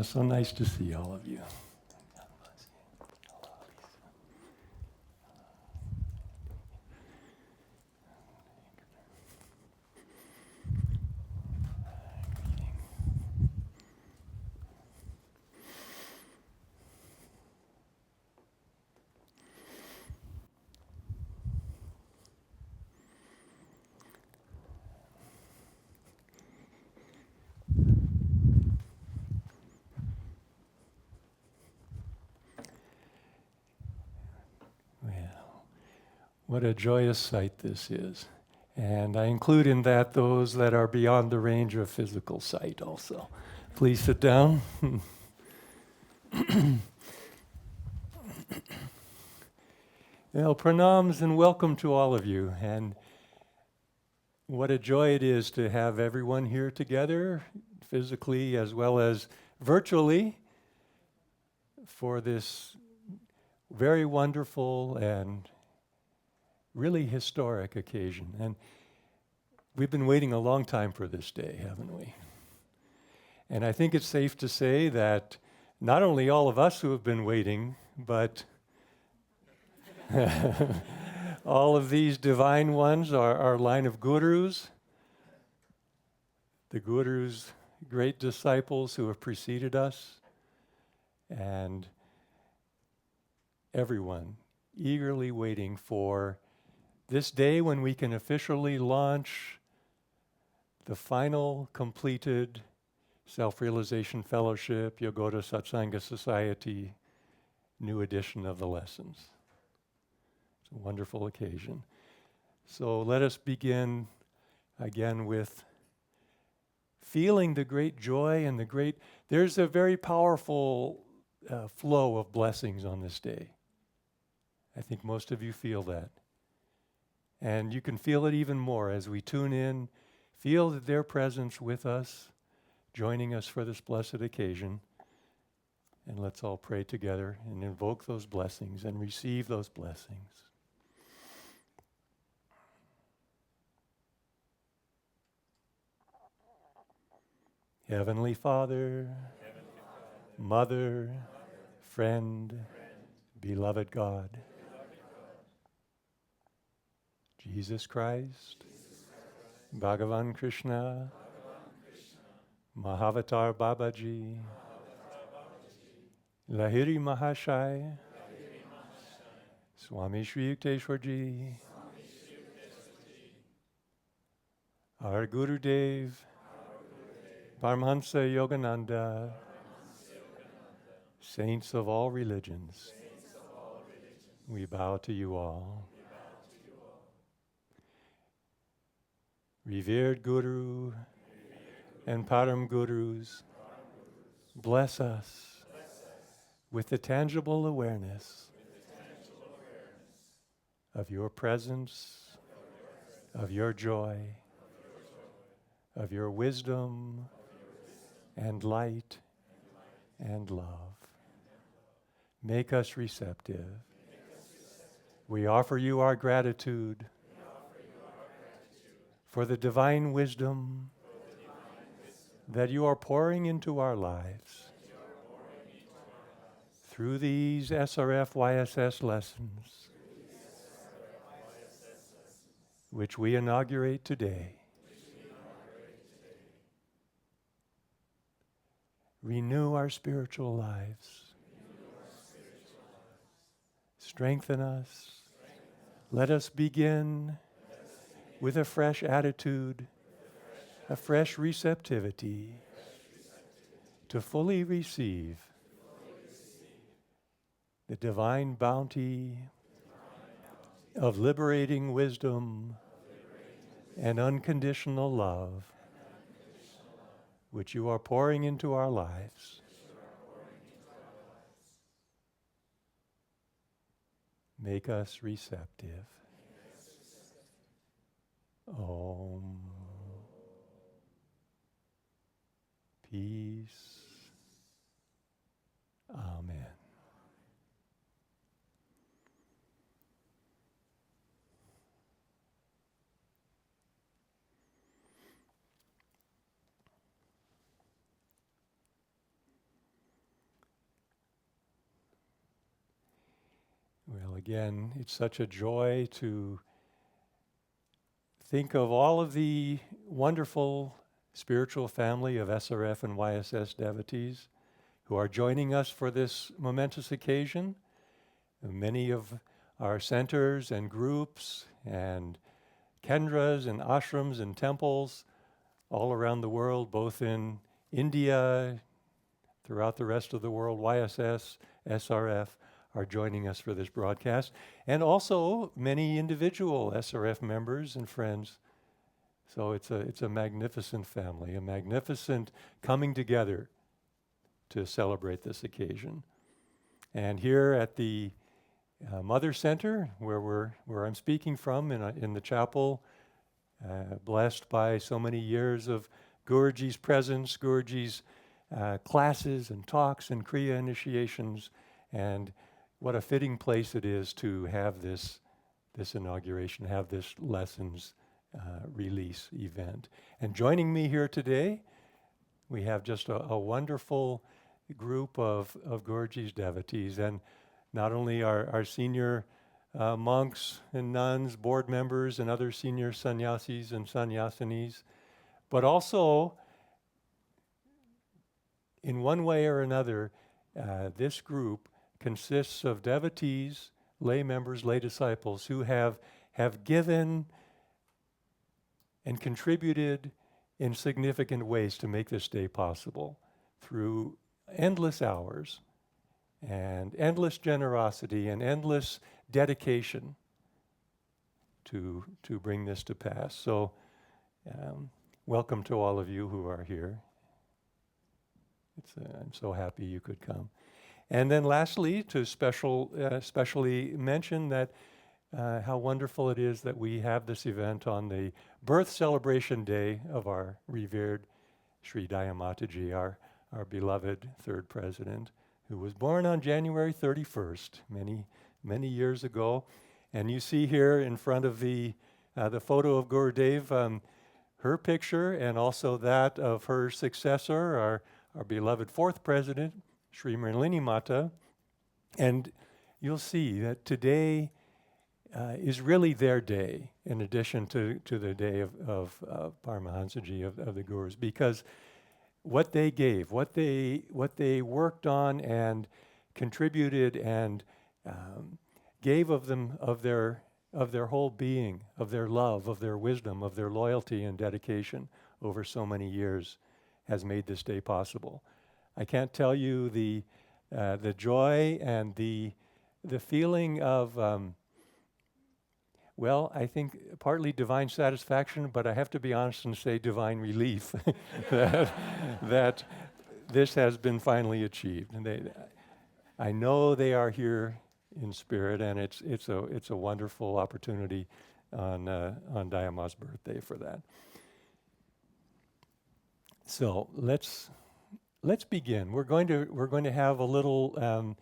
so nice to see all of you. Well, what a joyous sight this is. And I include in that those that are beyond the range of physical sight also. Please sit down. Well, pranams and welcome to all of you. And what a joy it is to have everyone here together, physically as well as virtually, for this very wonderful and really historic occasion. And we've been waiting a long time for this day, haven't we? And I think it's safe to say that not only all of us who have been waiting, but all of these divine ones, our line of gurus, the gurus, great disciples who have preceded us, and everyone eagerly waiting for this day when we can officially launch the final completed Self-Realization Fellowship, Yogoda Satsanga Society, new edition of the lessons. It's a wonderful occasion. So let us begin again with feeling the great joy and there's a very powerful flow of blessings on this day. I think most of you feel that. And you can feel it even more as we tune in, feel that their presence with us, joining us for this blessed occasion. And let's all pray together and invoke those blessings and receive those blessings. Heavenly Father, Mother, friend, beloved God, Jesus Christ, Bhagavan Krishna, Mahavatar Babaji, Lahiri Mahashai, Swami Shri Yukteswarji, our Gurudev, Paramahansa Yogananda, saints of all religions, we bow to you all. Revered Guru and Param Gurus, bless us with the tangible awareness of your presence, of your joy, of your wisdom and light and love. Make us receptive. We offer you our gratitude for the divine wisdom that you are pouring into our lives through these SRF YSS lessons, which we inaugurate today. Renew our spiritual lives. Strengthen us. Let us begin with a fresh attitude, a fresh receptivity to fully receive the divine bounty of liberating wisdom and unconditional love which you are pouring into our lives. Make us receptive. Om. Peace. Amen. again, it's such a joy to think of all of the wonderful spiritual family of SRF and YSS devotees who are joining us for this momentous occasion. Many of our centers and groups and kendras and ashrams and temples all around the world, both in India, throughout the rest of the world, YSS, SRF, are joining us for this broadcast, and also many individual SRF members and friends. So it's a magnificent family, a magnificent coming together to celebrate this occasion. And here at the Mother Center, where I'm speaking from, in the chapel, blessed by so many years of Guruji's presence, Guruji's classes and talks and Kriya initiations, and what a fitting place it is to have this inauguration, have this lessons release event. And joining me here today, we have just a wonderful group of Guruji's devotees, and not only our senior monks and nuns, board members, and other senior sannyasis and sannyasinis, but also, in one way or another, this group consists of devotees, lay members, lay disciples who have given and contributed in significant ways to make this day possible through endless hours and endless generosity and endless dedication to bring this to pass. So welcome to all of you who are here. I'm so happy you could come. And then lastly, to especially mention that how wonderful it is that we have this event on the birth celebration day of our revered Sri Daya Mataji, our beloved third president, who was born on January 31st, many years ago. And you see here in front of the photo of Gurudev, her picture, and also that of her successor, our beloved fourth president, Sri Mrinalini Mata. And you'll see that today is really their day, in addition to the day of Paramahansaji, of the Gurus, because what they gave, what they worked on and contributed and gave of their whole being, of their love, of their wisdom, of their loyalty and dedication over so many years, has made this day possible. I can't tell you the joy and the feeling of I think partly divine satisfaction, but I have to be honest and say divine relief that this has been finally achieved. And I know they are here in spirit, and it's a wonderful opportunity on Dayama's birthday for that. So let's begin. We're going to have a little.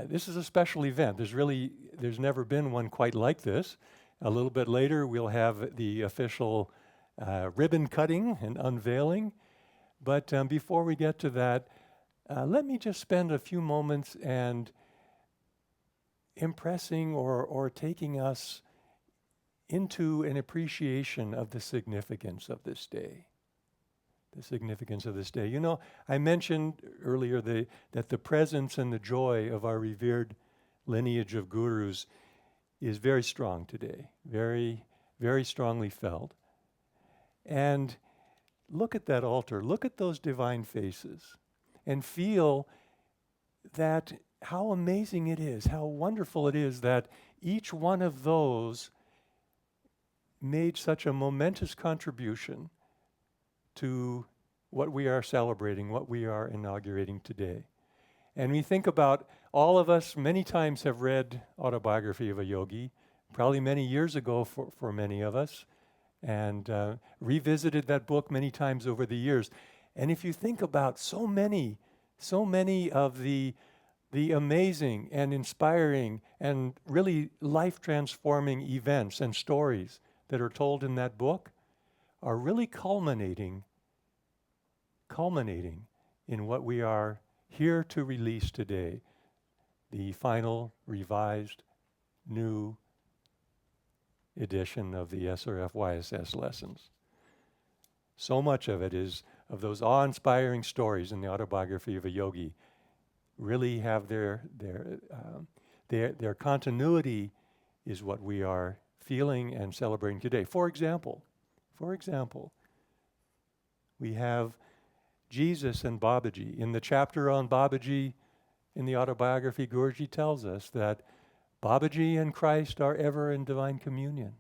This is a special event. There's never been one quite like this. A little bit later, we'll have the official ribbon cutting and unveiling. But before we get to that, let me just spend a few moments and impressing or taking us into an appreciation of the significance of this day. The significance of this day. You know, I mentioned earlier that the presence and the joy of our revered lineage of gurus is very strong today, very, very strongly felt. And look at that altar, look at those divine faces, and feel that how amazing it is, how wonderful it is that each one of those made such a momentous contribution to what we are celebrating, what we are inaugurating today. And we think about, all of us many times have read Autobiography of a Yogi, probably many years ago for many of us, and revisited that book many times over the years. And if you think about so many of the amazing and inspiring and really life-transforming events and stories that are told in that book are really culminating in what we are here to release today, the final revised new edition of the SRF YSS lessons. So much of it is of those awe-inspiring stories in the autobiography of a yogi really have their continuity is what we are feeling and celebrating today. For example, we have Jesus and Babaji. In the chapter on Babaji in the autobiography, Guruji tells us that Babaji and Christ are ever in divine communion,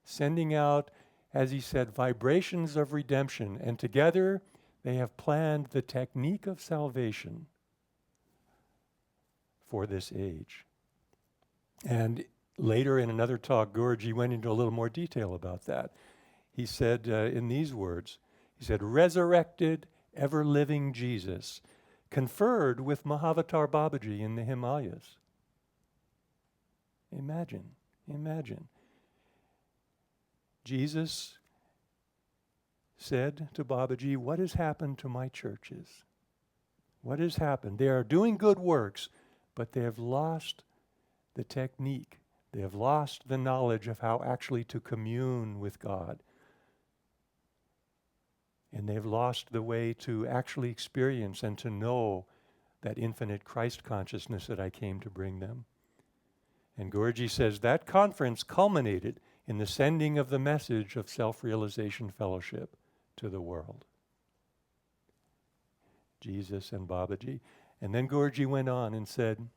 sending out, as he said, vibrations of redemption, and together they have planned the technique of salvation for this age. And later in another talk, Guruji went into a little more detail about that. He said in these words, he said, resurrected, ever-living Jesus conferred with Mahavatar Babaji in the Himalayas. Imagine. Jesus said to Babaji, what has happened to my churches? What has happened? They are doing good works, but they have lost the technique. They have lost the knowledge of how actually to commune with God. And they've lost the way to actually experience and to know that infinite Christ consciousness that I came to bring them. And Guruji says that conference culminated in the sending of the message of Self-Realization Fellowship to the world. Jesus and Babaji. And then Guruji went on and said,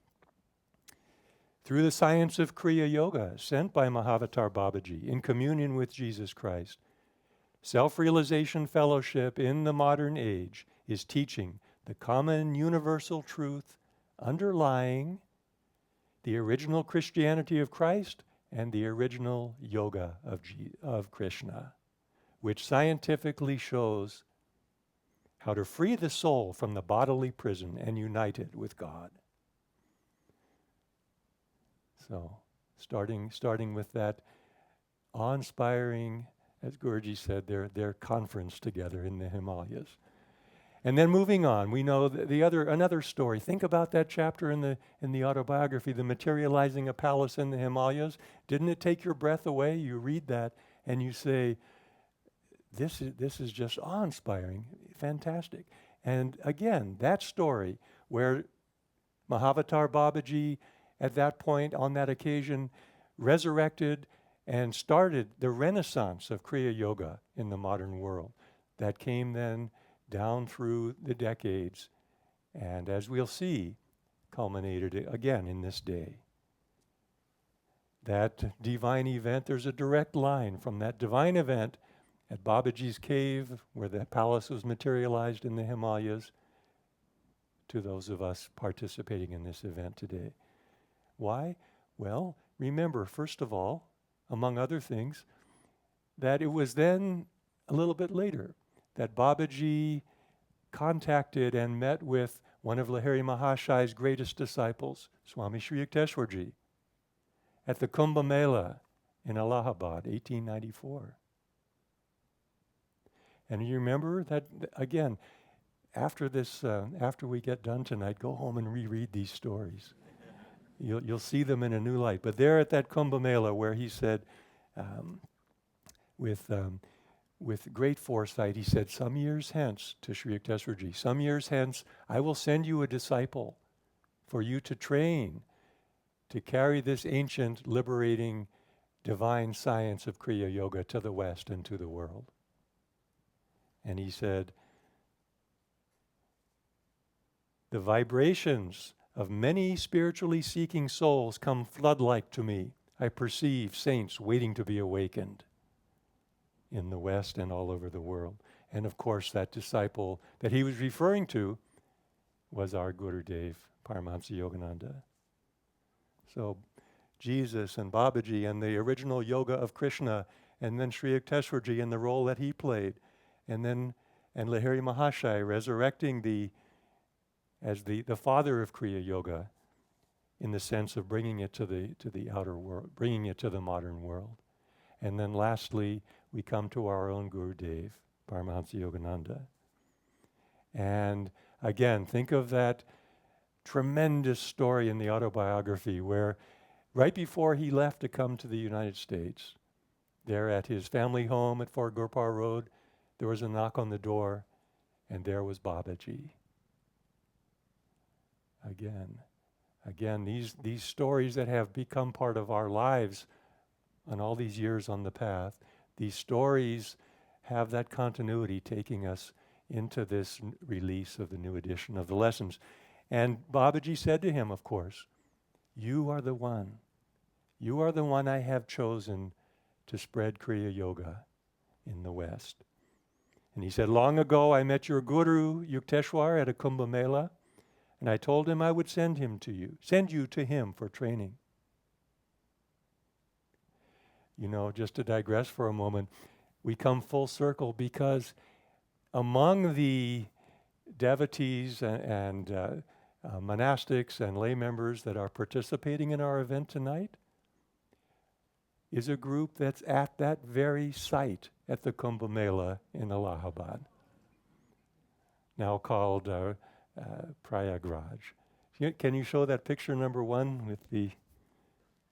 through the science of Kriya Yoga sent by Mahavatar Babaji in communion with Jesus Christ, Self-Realization Fellowship in the modern age is teaching the common universal truth underlying the original Christianity of Christ and the original yoga of Krishna, which scientifically shows how to free the soul from the bodily prison and unite it with God. So, starting with that awe-inspiring, as Guruji said, their conference together in the Himalayas. And then moving on, we know another story. Think about that chapter in the autobiography, the materializing a palace in the Himalayas. Didn't it take your breath away? You read that and you say, this is just awe-inspiring, fantastic. And again, that story where Mahavatar Babaji at that point, on that occasion, resurrected and started the renaissance of Kriya Yoga in the modern world. That came then down through the decades, and as we'll see, culminated again in this day. That divine event, there's a direct line from that divine event at Babaji's cave, where the palace was materialized in the Himalayas, to those of us participating in this event today. Why? Well, remember, first of all, among other things, that it was then a little bit later that Babaji contacted and met with one of Lahiri Mahashai's greatest disciples, Swami Sri Yukteswarji, at the Kumbh Mela in Allahabad, 1894. And you remember that, again, after we get done tonight, go home and reread these stories. You'll see them in a new light. But there at that Kumbh Mela where he said, with great foresight, he said, some years hence, to Sri Yukteswarji, some years hence, I will send you a disciple for you to train to carry this ancient, liberating, divine science of Kriya Yoga to the West and to the world. And he said, the vibrations of many spiritually seeking souls come flood-like to me. I perceive saints waiting to be awakened in the West and all over the world. And of course, that disciple that he was referring to was our Gurudev, Paramahamsa Yogananda. So Jesus and Babaji and the original yoga of Krishna, and then Sri Yukteswarji and the role that he played, and Lahiri Mahashai resurrecting as the father of Kriya Yoga, in the sense of bringing it to the outer world, bringing it to the modern world. And then lastly, we come to our own Gurudev, Paramahamsa Yogananda. And again, think of that tremendous story in the autobiography where right before he left to come to the United States, there at his family home at Fort Gurpar Road, there was a knock on the door, and there was Babaji. Again, these stories that have become part of our lives on all these years on the path, these stories have that continuity taking us into this release of the new edition of the lessons. And Babaji said to him, of course, you are the one. You are the one I have chosen to spread Kriya Yoga in the West. And he said, long ago I met your guru, Yukteswar, at a Kumbh Mela, and I told him I would send you to him for training. You know, just to digress for a moment, we come full circle because among the devotees and monastics and lay members that are participating in our event tonight is a group that's at that very site at the Kumbh Mela in Allahabad, now called Prayagraj. Can you show that picture number 1 with the?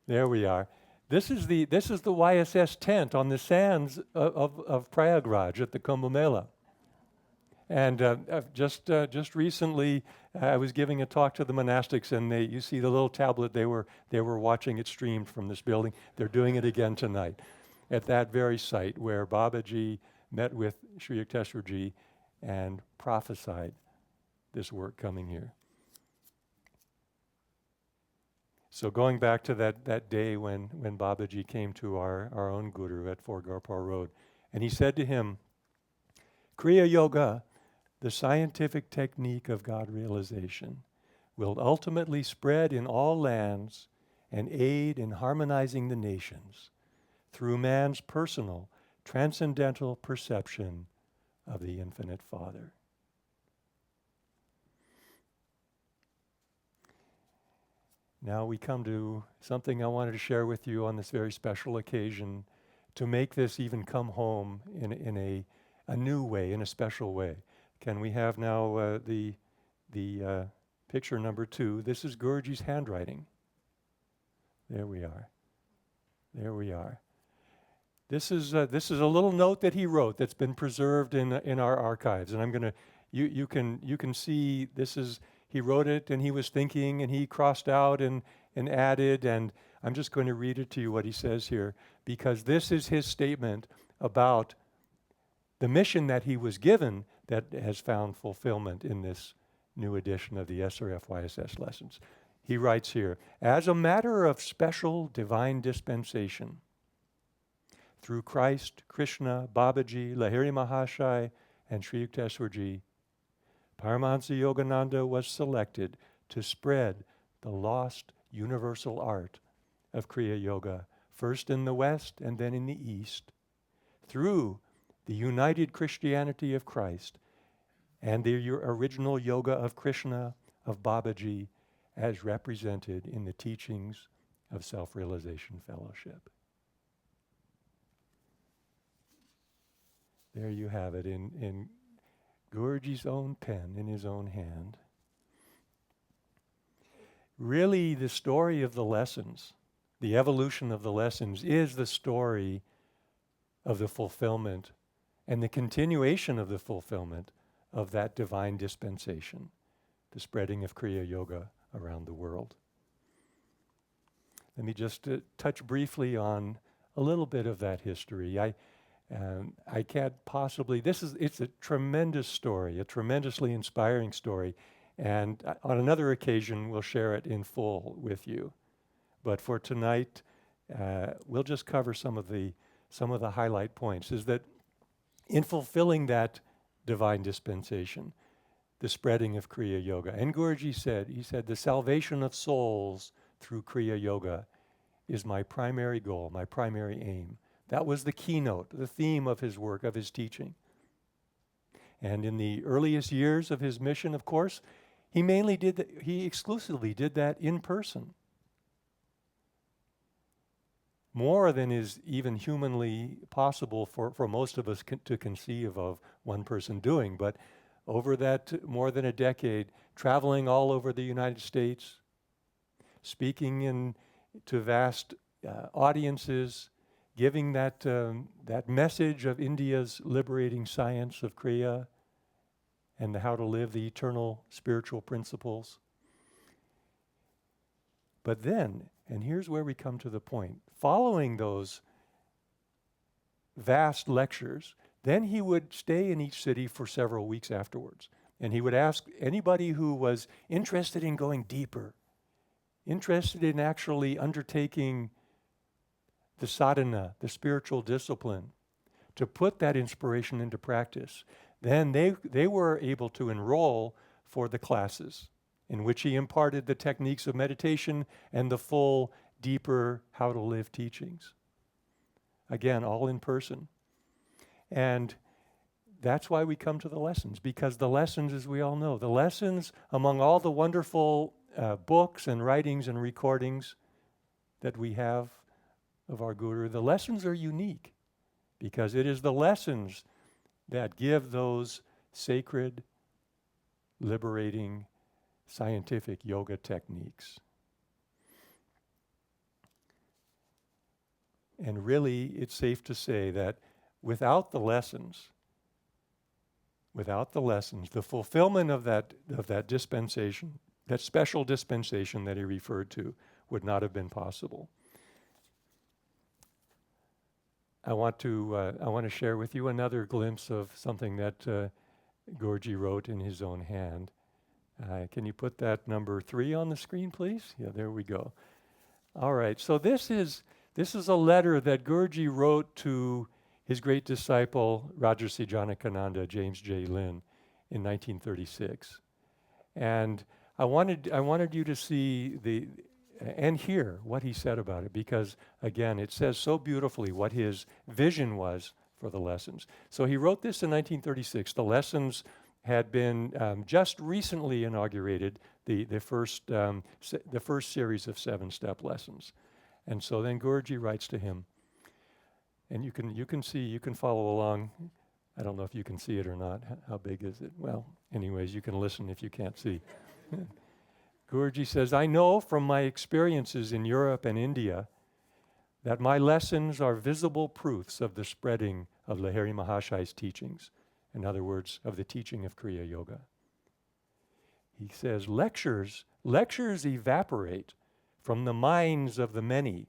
There we are. This is the YSS tent on the sands of Prayagraj at the Kumbh Mela. And just recently, I was giving a talk to the monastics, and you see the little tablet. They were watching it streamed from this building. They're doing it again tonight, at that very site where Babaji met with Sri Yukteswarji and prophesied this work coming here. So going back to that day when Babaji came to our own guru at Fort Gurpar Road, and he said to him, Kriya Yoga, the scientific technique of God realization, will ultimately spread in all lands and aid in harmonizing the nations through man's personal, transcendental perception of the Infinite Father. Now we come to something I wanted to share with you on this very special occasion to make this even come home in a new way, in a special way. Can we have now the picture number 2? This is Guruji's handwriting. There we are. There we are. This is a little note that he wrote that's been preserved in our archives, and I'm going to you can see this is. He wrote it and he was thinking and he crossed out and added, and I'm just going to read it to you what he says here, because this is his statement about the mission that he was given that has found fulfillment in this new edition of the SRF YSS lessons. He writes here, as a matter of special divine dispensation, through Christ, Krishna, Babaji, Lahiri Mahashai, and Sri Yukteswarji, Paramahansa Yogananda was selected to spread the lost universal art of Kriya Yoga, first in the West and then in the East, through the united Christianity of Christ and the original yoga of Krishna, of Babaji, as represented in the teachings of Self-Realization Fellowship. There you have it in Guruji's own pen, in his own hand. Really, the story of the lessons, the evolution of the lessons, is the story of the fulfillment and the continuation of the fulfillment of that divine dispensation, the spreading of Kriya Yoga around the world. Let me just touch briefly on a little bit of that history. I can't possibly, it's a tremendous story, a tremendously inspiring story, and on another occasion we'll share it in full with you. But for tonight, we'll just cover some of the highlight points, is that in fulfilling that divine dispensation, the spreading of Kriya Yoga, and Guruji said, the salvation of souls through Kriya Yoga is my primary goal, my primary aim. That was the keynote, the theme of his work, of his teaching. And in the earliest years of his mission, of course, he exclusively did that in person. More than is even humanly possible for most of us to conceive of one person doing. But over that more than a decade, traveling all over the United States, speaking to vast audiences, giving that message of India's liberating science of Kriya and how to live the eternal spiritual principles. But then, and here's where we come to the point, following those vast lectures, then he would stay in each city for several weeks afterwards. And he would ask anybody who was interested in going deeper, interested in actually undertaking the sadhana, the spiritual discipline, to put that inspiration into practice. Then they were able to enroll for the classes in which he imparted the techniques of meditation and the full, deeper how to live teachings. Again, all in person. And that's why we come to the lessons, because the lessons, as we all know, the lessons among all the wonderful books and writings and recordings that we have of our Guru, the lessons are unique because it is the lessons that give those sacred, liberating, scientific yoga techniques. And really, it's safe to say that without the lessons, the fulfillment of that dispensation, that special dispensation that he referred to, would not have been possible. I want to share with you another glimpse of something that Guruji wrote in his own hand. Can you put that number 3 on the screen, please? Yeah, there we go. All right. So this is a letter that Guruji wrote to his great disciple Rajarsi Janakananda, James J. Lin, in 1936, and I wanted you to see and hear what he said about it, because again, it says so beautifully what his vision was for the lessons. So he wrote this in 1936. The lessons had been just recently inaugurated, the first series of 7-step lessons. And so then Guruji writes to him, and you can follow along. I don't know if you can see it or not. How big is it? Well, anyways, you can listen if you can't see. Guruji says, I know from my experiences in Europe and India that my lessons are visible proofs of the spreading of Lahiri Mahashai's teachings. In other words, of the teaching of Kriya Yoga. He says, lectures evaporate from the minds of the many,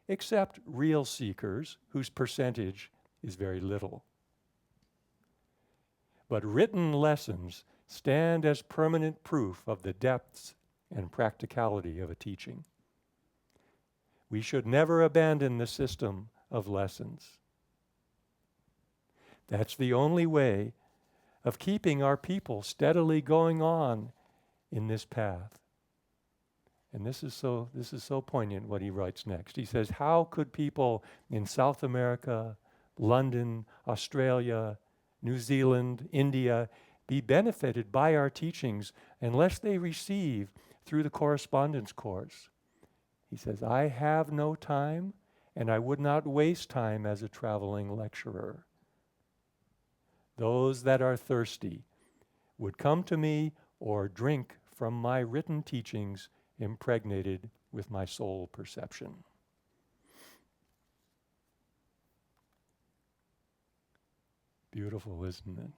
except real seekers whose percentage is very little. But written lessons stand as permanent proof of the depths and practicality of a teaching. We should never abandon the system of lessons. That's the only way of keeping our people steadily going on in this path. And this is so poignant what he writes next. He says, how could people in South America, London, Australia, New Zealand, India be benefited by our teachings unless they receive through the correspondence course? He says, I have no time, and I would not waste time as a traveling lecturer. Those that are thirsty would come to me or drink from my written teachings impregnated with my soul perception. Beautiful, isn't it?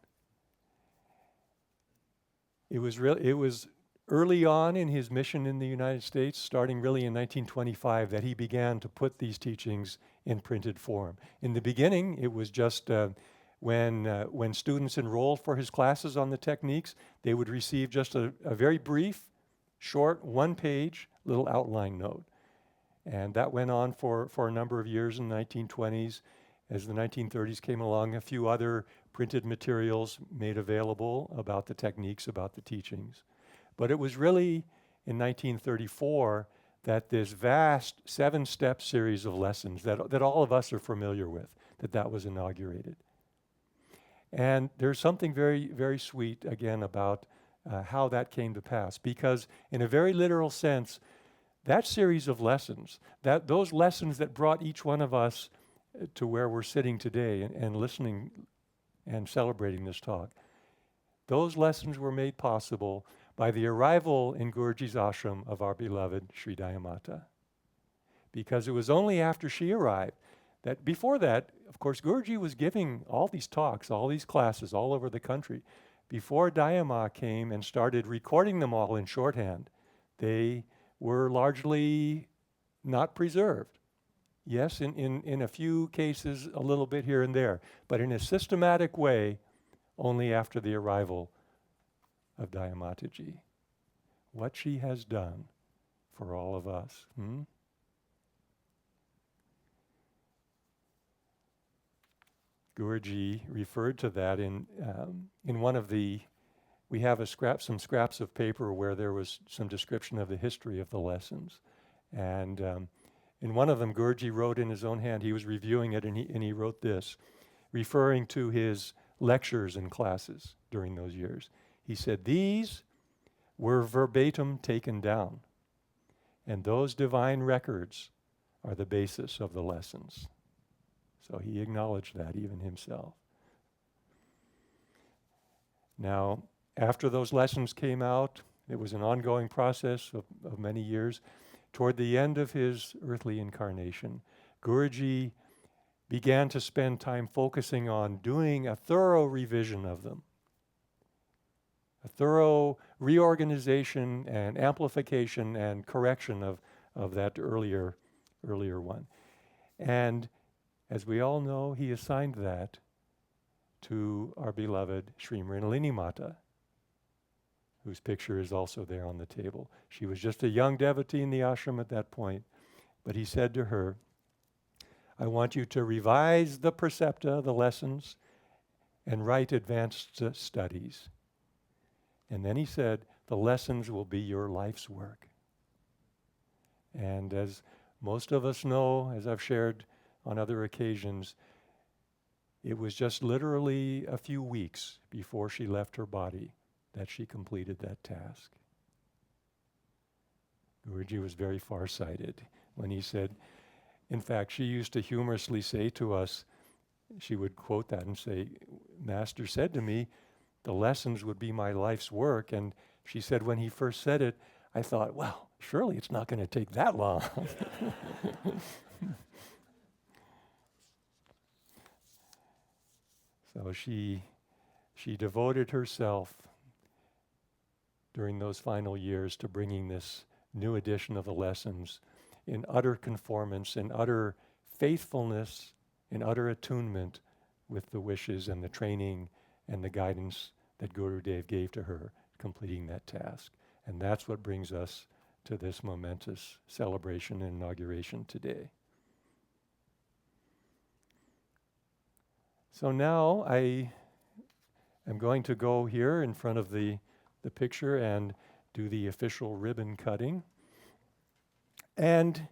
It was early on in his mission in the United States, starting really in 1925, that he began to put these teachings in printed form. In the beginning, it was just when students enrolled for his classes on the techniques, they would receive just a very brief, short, 1-page little outline note. And that went on for a number of years in the 1920s. As the 1930s came along, a few other printed materials made available about the techniques, about the teachings. But it was really in 1934 that this vast 7-step series of lessons that all of us are familiar with, that was inaugurated. And there's something very, very sweet, again, about how that came to pass. Because in a very literal sense, that series of lessons, those lessons that brought each one of us to where we're sitting today and listening and celebrating this talk, those lessons were made possible by the arrival in Guruji's ashram of our beloved Sri Dayamata. because it was only after she arrived that before that, of course, Guruji was giving all these talks, all these classes all over the country. Before Dayama came and started recording them all in shorthand, they were largely not preserved. Yes, in a few cases, a little bit here and there, but in a systematic way, only after the arrival of Dayamataji. What she has done for all of us. Guruji referred to that in one of the, we have some scraps of paper where there was some description of the history of the lessons. And in one of them, Guruji wrote in his own hand, he was reviewing it, and he wrote this, referring to his lectures and classes during those years. He said, these were verbatim taken down, and those divine records are the basis of the lessons. So he acknowledged that even himself. Now, after those lessons came out, it was an ongoing process of many years. Toward the end of his earthly incarnation, Guruji began to spend time focusing on doing a thorough revision of them, a thorough reorganization and amplification and correction of that earlier one. And as we all know, he assigned that to our beloved Sri Mrinalini Mata, whose picture is also there on the table. She was just a young devotee in the ashram at that point, but he said to her, I want you to revise the precepta, the lessons, and write advanced studies. And then he said, the lessons will be your life's work. And as most of us know, as I've shared on other occasions, it was just literally a few weeks before she left her body that she completed that task. Guruji was very far-sighted when he said, in fact, she used to humorously say to us, she would quote that and say, Master said to me, the lessons would be my life's work. And she said, when he first said it, I thought, well, surely it's not going to take that long. So she devoted herself during those final years to bringing this new edition of the lessons in utter conformance, in utter faithfulness, in utter attunement with the wishes and the training and the guidance that Gurudev gave to her, completing that task. And that's what brings us to this momentous celebration and inauguration today. So now I am going to go here in front of the picture and do the official ribbon cutting. And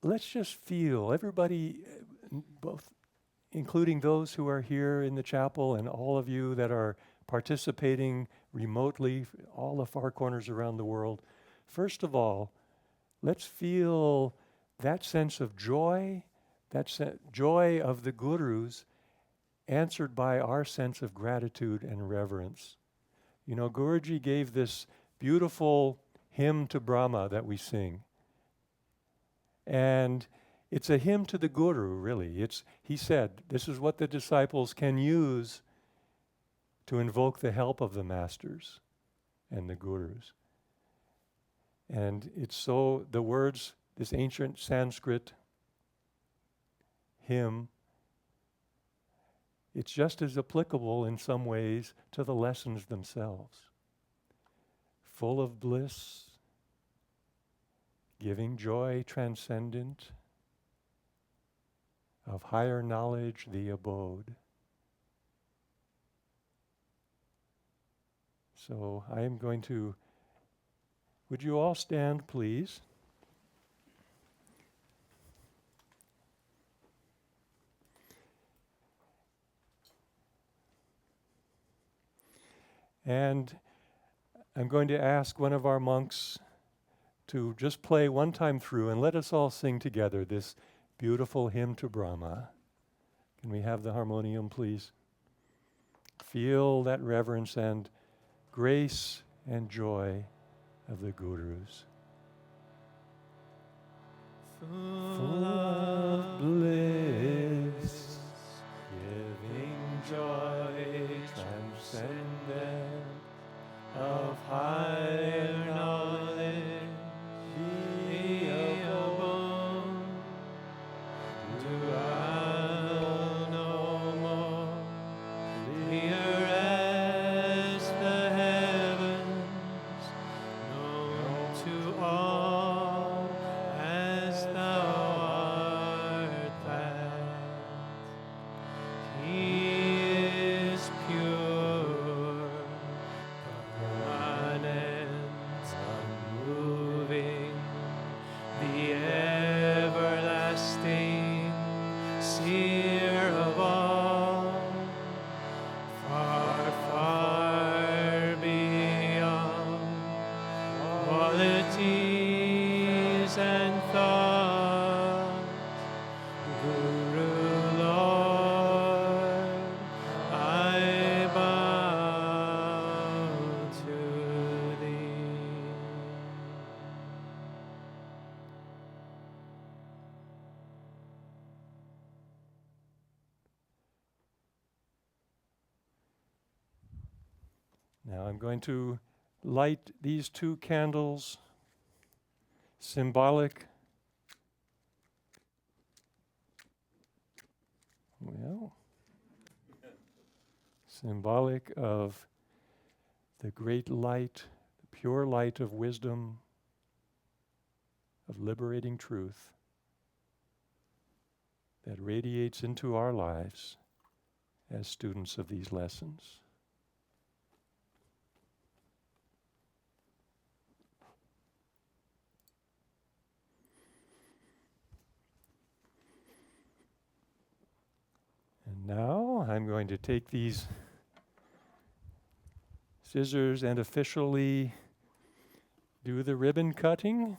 let's just feel, everybody, both including those who are here in the chapel and all of you that are participating remotely, all the far corners around the world. First of all, let's feel that sense of joy, joy of the Gurus answered by our sense of gratitude and reverence. You know, Guruji gave this beautiful hymn to Brahma that we sing. And it's a hymn to the Guru, really. He said, this is what the disciples can use to invoke the help of the masters and the Gurus. And it's so, the words, this ancient Sanskrit hymn, it's just as applicable in some ways to the lessons themselves. Full of bliss, giving joy transcendent, of higher knowledge the abode. So I am going to, would you all stand, please? And I'm going to ask one of our monks to just play one time through and let us all sing together this beautiful hymn to Brahma. Can we have the harmonium, please? Feel that reverence and grace and joy of the Gurus. full of bliss, giving joy transcendent of higher knowledge, be above. Do I no more clear as the heavens, known to all as thou art that. He is pure, permanent, unmoving, the everlasting seer of all, far, far beyond qualities and thought. Guru Lord, I bow to thee. Now I'm going to light these 2 candles, symbolic. Well, symbolic of the great light, the pure light of wisdom, of liberating truth that radiates into our lives as students of these lessons. And now I'm going to take these scissors and officially do the ribbon cutting.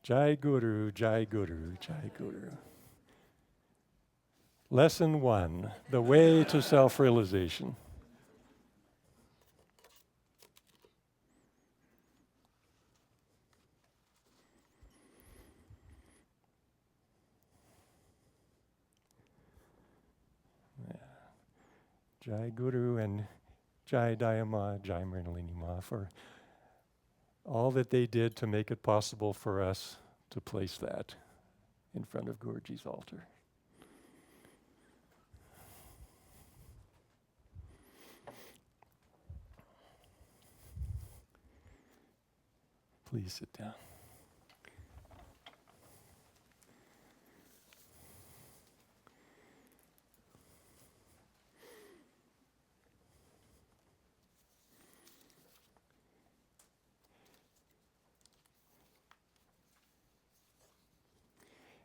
Jai Guru, Jai Guru, Jai Guru. Lesson 1, the way to self-realization. Jai Guru and Jai Dayama, Jai Mrinalini Ma for all that they did to make it possible for us to place that in front of Guruji's altar. Please sit down.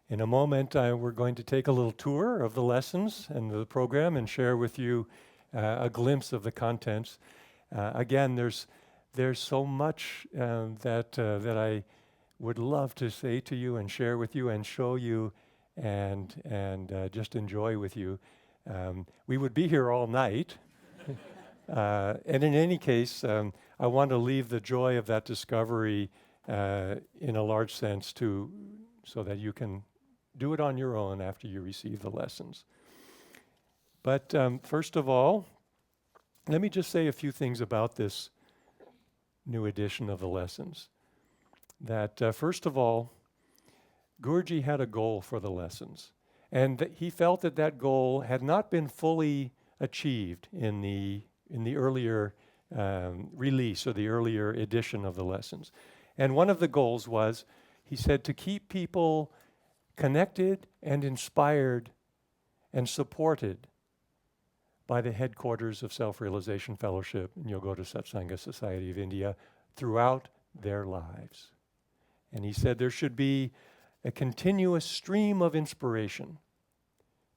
In a moment, we're going to take a little tour of the lessons and the program and share with you a glimpse of the contents. Again, there's so much that I would love to say to you and share with you and show you and just enjoy with you. We would be here all night. And in any case, I want to leave the joy of that discovery in a large sense so that you can do it on your own after you receive the lessons. But first of all, let me just say a few things about this new edition of the lessons. That first of all, Guruji had a goal for the lessons, and he felt that goal had not been fully achieved in the earlier release or the earlier edition of the lessons. And one of the goals was, he said, to keep people connected and inspired and supported by the headquarters of Self-Realization Fellowship and Yogoda Satsanga Society of India throughout their lives. And he said there should be a continuous stream of inspiration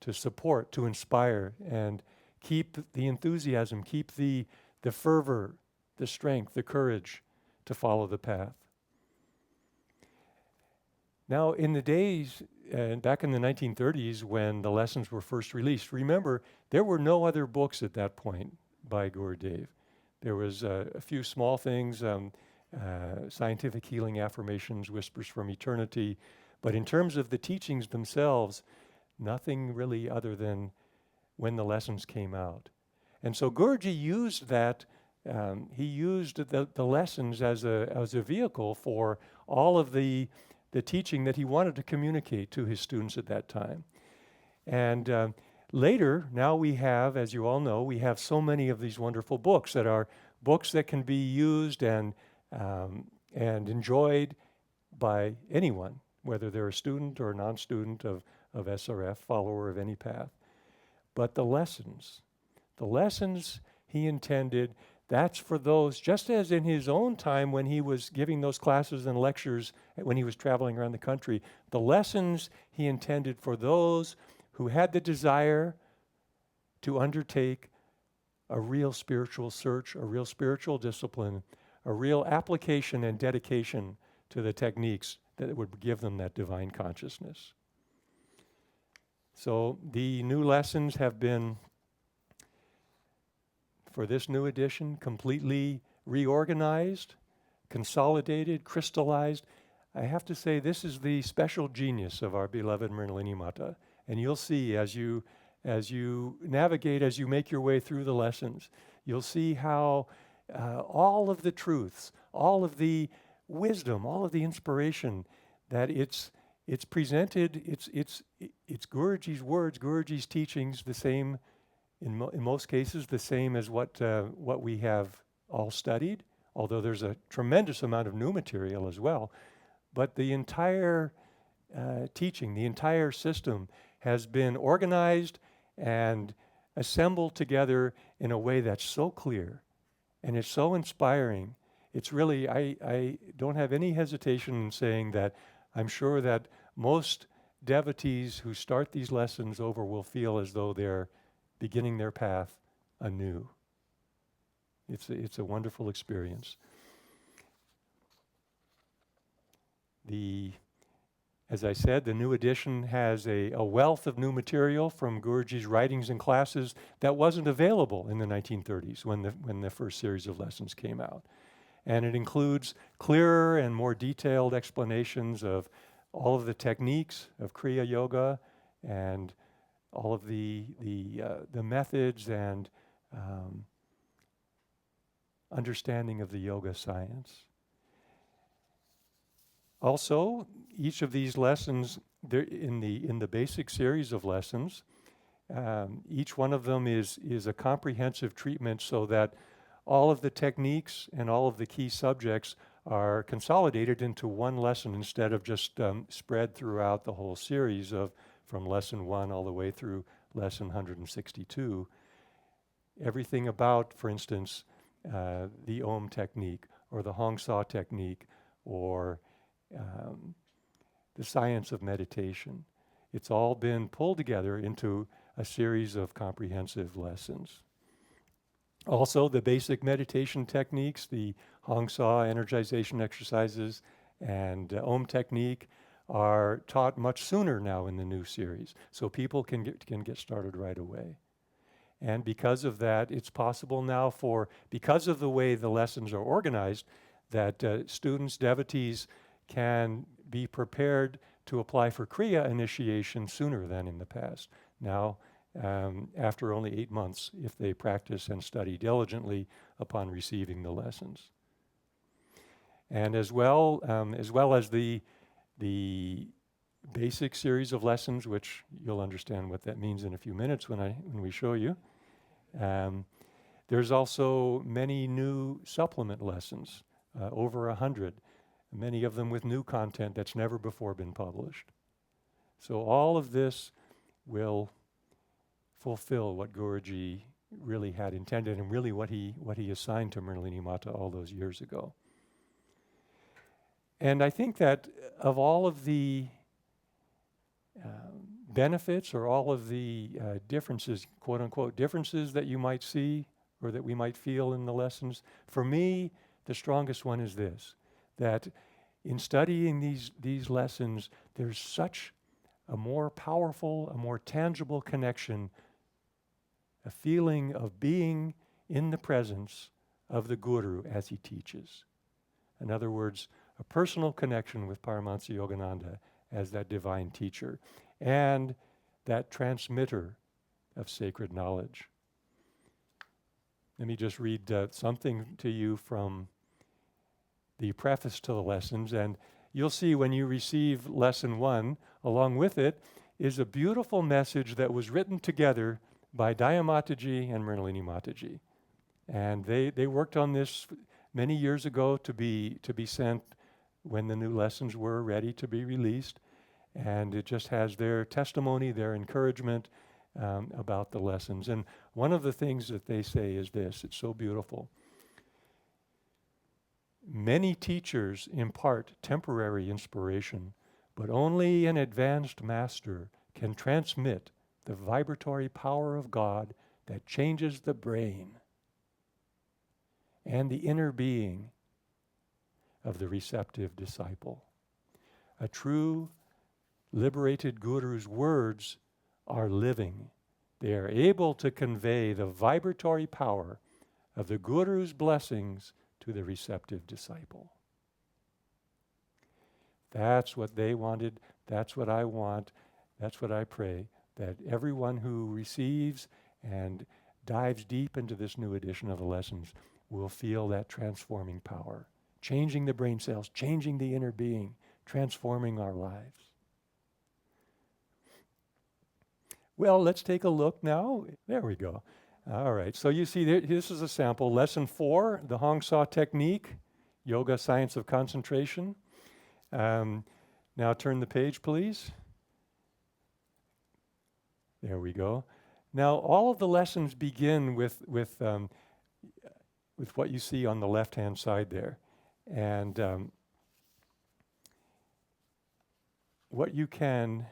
to support, to inspire, and keep the enthusiasm, keep the fervor, the strength, the courage to follow the path. Now, in the days, back in the 1930s when the lessons were first released, remember, there were no other books at that point by Gurudev. There was a few small things, Scientific Healing Affirmations, Whispers from Eternity, but in terms of the teachings themselves, nothing really other than when the lessons came out. And so Guruji used that, he used the lessons as a vehicle for all of the teaching that he wanted to communicate to his students at that time. And later, now we have, as you all know, we have so many of these wonderful books that are books that can be used and enjoyed by anyone, whether they're a student or a non-student of SRF, follower of any path. But the lessons he intended, that's for those, just as in his own time when he was giving those classes and lectures, when he was traveling around the country, the lessons he intended for those who had the desire to undertake a real spiritual search, a real spiritual discipline, a real application and dedication to the techniques that would give them that divine consciousness. So the new lessons have been, for this new edition, completely reorganized, consolidated, crystallized. I have to say, this is the special genius of our beloved Mrinalini Mata. And you'll see as you navigate, as you make your way through the lessons, you'll see how all of the truths, all of the wisdom, all of the inspiration, that it's presented, it's Guruji's words, Guruji's teachings, the same, in most cases, the same as what we have all studied, although there's a tremendous amount of new material as well. But the entire teaching, the entire system has been organized and assembled together in a way that's so clear and it's so inspiring. It's really, I don't have any hesitation in saying that I'm sure that most devotees who start these lessons over will feel as though they're beginning their path anew. It's a wonderful experience. As I said, the new edition has a wealth of new material from Guruji's writings and classes that wasn't available in the 1930s when the first series of lessons came out. And it includes clearer and more detailed explanations of all of the techniques of Kriya Yoga and all of the methods and understanding of the yoga science. Also, each of these lessons, in the basic series of lessons, each one of them is a comprehensive treatment so that all of the techniques and all of the key subjects are consolidated into one lesson instead of just spread throughout the whole series from lesson 1 all the way through lesson 162. Everything about, for instance, the Om technique or the Hong Sa technique or the science of meditation. It's all been pulled together into a series of comprehensive lessons. Also, the basic meditation techniques, the Hong Sa energization exercises and Om technique are taught much sooner now in the new series, so people can get started right away. And because of that, it's possible now because of the way the lessons are organized, that students, devotees can be prepared to apply for Kriya initiation sooner than in the past. Now, after only 8 months, if they practice and study diligently upon receiving the lessons. And as well as the basic series of lessons, which you'll understand what that means in a few minutes when we show you. There's also many new supplement lessons, over 100, many of them with new content that's never before been published. So all of this will fulfill what Guruji really had intended and really what he assigned to Mrinalini Mata all those years ago. And I think that of all of the benefits or all of the differences, quote unquote, differences that you might see or that we might feel in the lessons, for me, the strongest one is this, that in studying these lessons, there's such a more powerful, a more tangible connection, a feeling of being in the presence of the Guru as he teaches. In other words, a personal connection with Paramahansa Yogananda as that divine teacher and that transmitter of sacred knowledge. Let me just read something to you from the preface to the lessons, and you'll see when you receive lesson 1, along with it is a beautiful message that was written together by Daya Mataji and Mrinalini Mataji. And they worked on this many years ago to be sent when the new lessons were ready to be released. And it just has their testimony, their encouragement about the lessons. And one of the things that they say is this, it's so beautiful. Many teachers impart temporary inspiration, but only an advanced master can transmit the vibratory power of God that changes the brain and the inner being of the receptive disciple. A true liberated Guru's words are living. They are able to convey the vibratory power of the Guru's blessings to the receptive disciple. That's what they wanted. That's what I want. That's what I pray, that everyone who receives and dives deep into this new edition of the lessons will feel that transforming power, changing the brain cells, changing the inner being, transforming our lives. Well, let's take a look now. There we go. All right, so you see this is a sample. Lesson 4, the Hong Sa technique, Yoga Science of Concentration. Now turn the page, please. There we go. Now all of the lessons begin with what you see on the left-hand side there. And what you can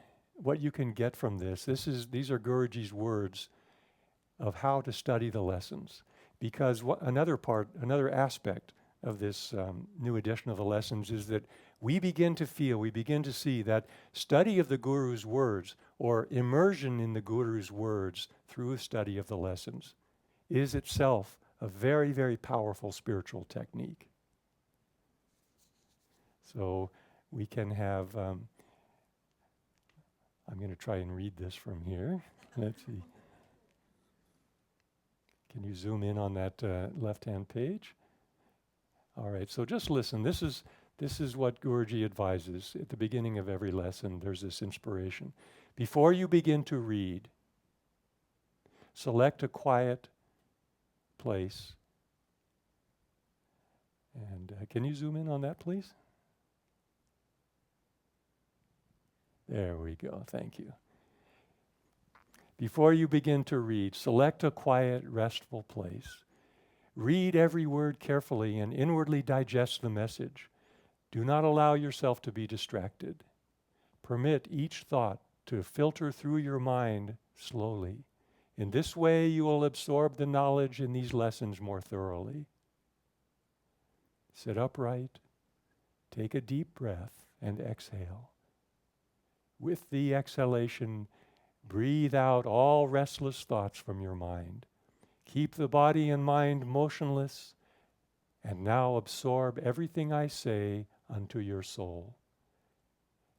get from this these are Guruji's words of how to study the lessons. Because another aspect of this new edition of the lessons is that we begin to see that study of the Guru's words, or immersion in the Guru's words through a study of the lessons, is itself a very, very powerful spiritual technique. So we can have, I'm going to try and read this from here. Let's see. Can you zoom in on that left-hand page? All right, so just listen. This is what Guruji advises at the beginning of every lesson. There's this inspiration. Before you begin to read, select a quiet place. And can you zoom in on that, please? There we go. Thank you. Before you begin to read, select a quiet, restful place. Read every word carefully and inwardly digest the message. Do not allow yourself to be distracted. Permit each thought to filter through your mind slowly. In this way, you will absorb the knowledge in these lessons more thoroughly. Sit upright, take a deep breath, and exhale. With the exhalation, breathe out all restless thoughts from your mind. Keep the body and mind motionless, and now absorb everything I say unto your soul.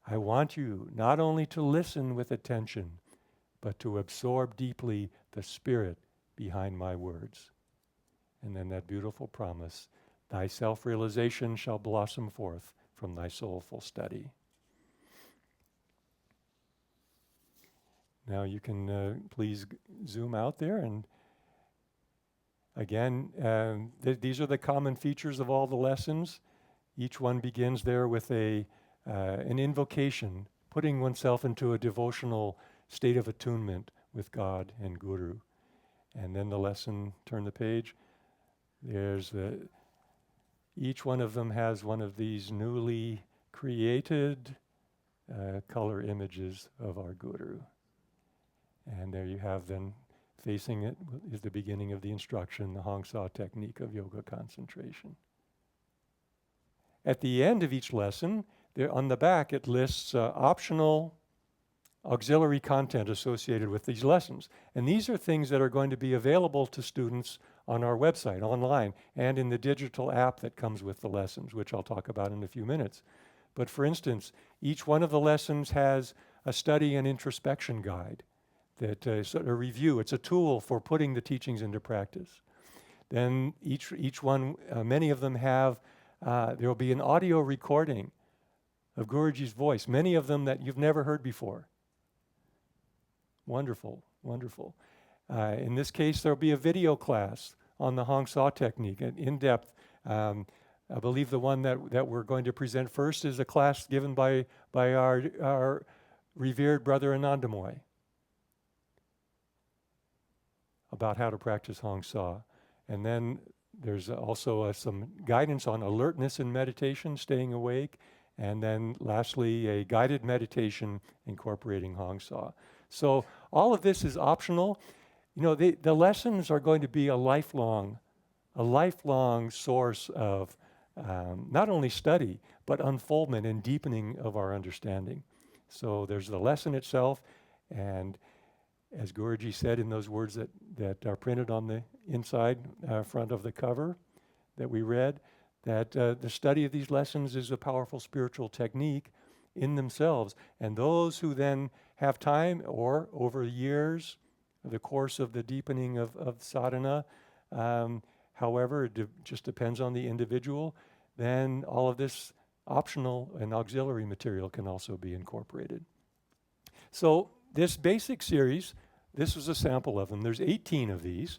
I want you not only to listen with attention, but to absorb deeply the spirit behind my words. And then that beautiful promise, thy self-realization shall blossom forth from thy soulful study. Now you can please zoom out there, and again, these are the common features of all the lessons. Each one begins there with an invocation, putting oneself into a devotional state of attunement with God and Guru. And then the lesson, turn the page, each one of them has one of these newly created color images of our Guru. And there you have then facing it is the beginning of the instruction, the Hong Sa technique of yoga concentration. At the end of each lesson, there on the back it lists optional auxiliary content associated with these lessons. And these are things that are going to be available to students on our website, online, and in the digital app that comes with the lessons, which I'll talk about in a few minutes. But for instance, each one of the lessons has a study and introspection guide that sort of review. It's a tool for putting the teachings into practice. Then each one, many of them have, there will be an audio recording of Guruji's voice, many of them that you've never heard before. Wonderful, wonderful. In this case, there'll be a video class on the Hong Sa technique, an in-depth. I believe the one that we're going to present first is a class given by our revered brother Anandamoy about how to practice Hong Sa. And then there's also some guidance on alertness in meditation, staying awake, and then lastly, a guided meditation incorporating Hong Sa. So all of this is optional. You know, the lessons are going to be a lifelong source of not only study, but unfoldment and deepening of our understanding. So there's the lesson itself, and as Guruji said in those words that are printed on the inside front of the cover that we read, that the study of these lessons is a powerful spiritual technique in themselves. And those who then have time or over years, the course of the deepening of sadhana, however, it just depends on the individual, then all of this optional and auxiliary material can also be incorporated. So this basic series, this is a sample of them. There's 18 of these.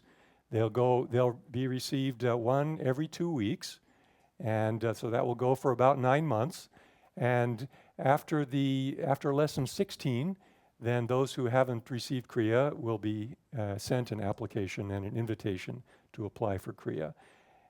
They'll be received one every 2 weeks. And so that will go for about 9 months. And after lesson 16, then those who haven't received Kriya will be sent an application and an invitation to apply for Kriya.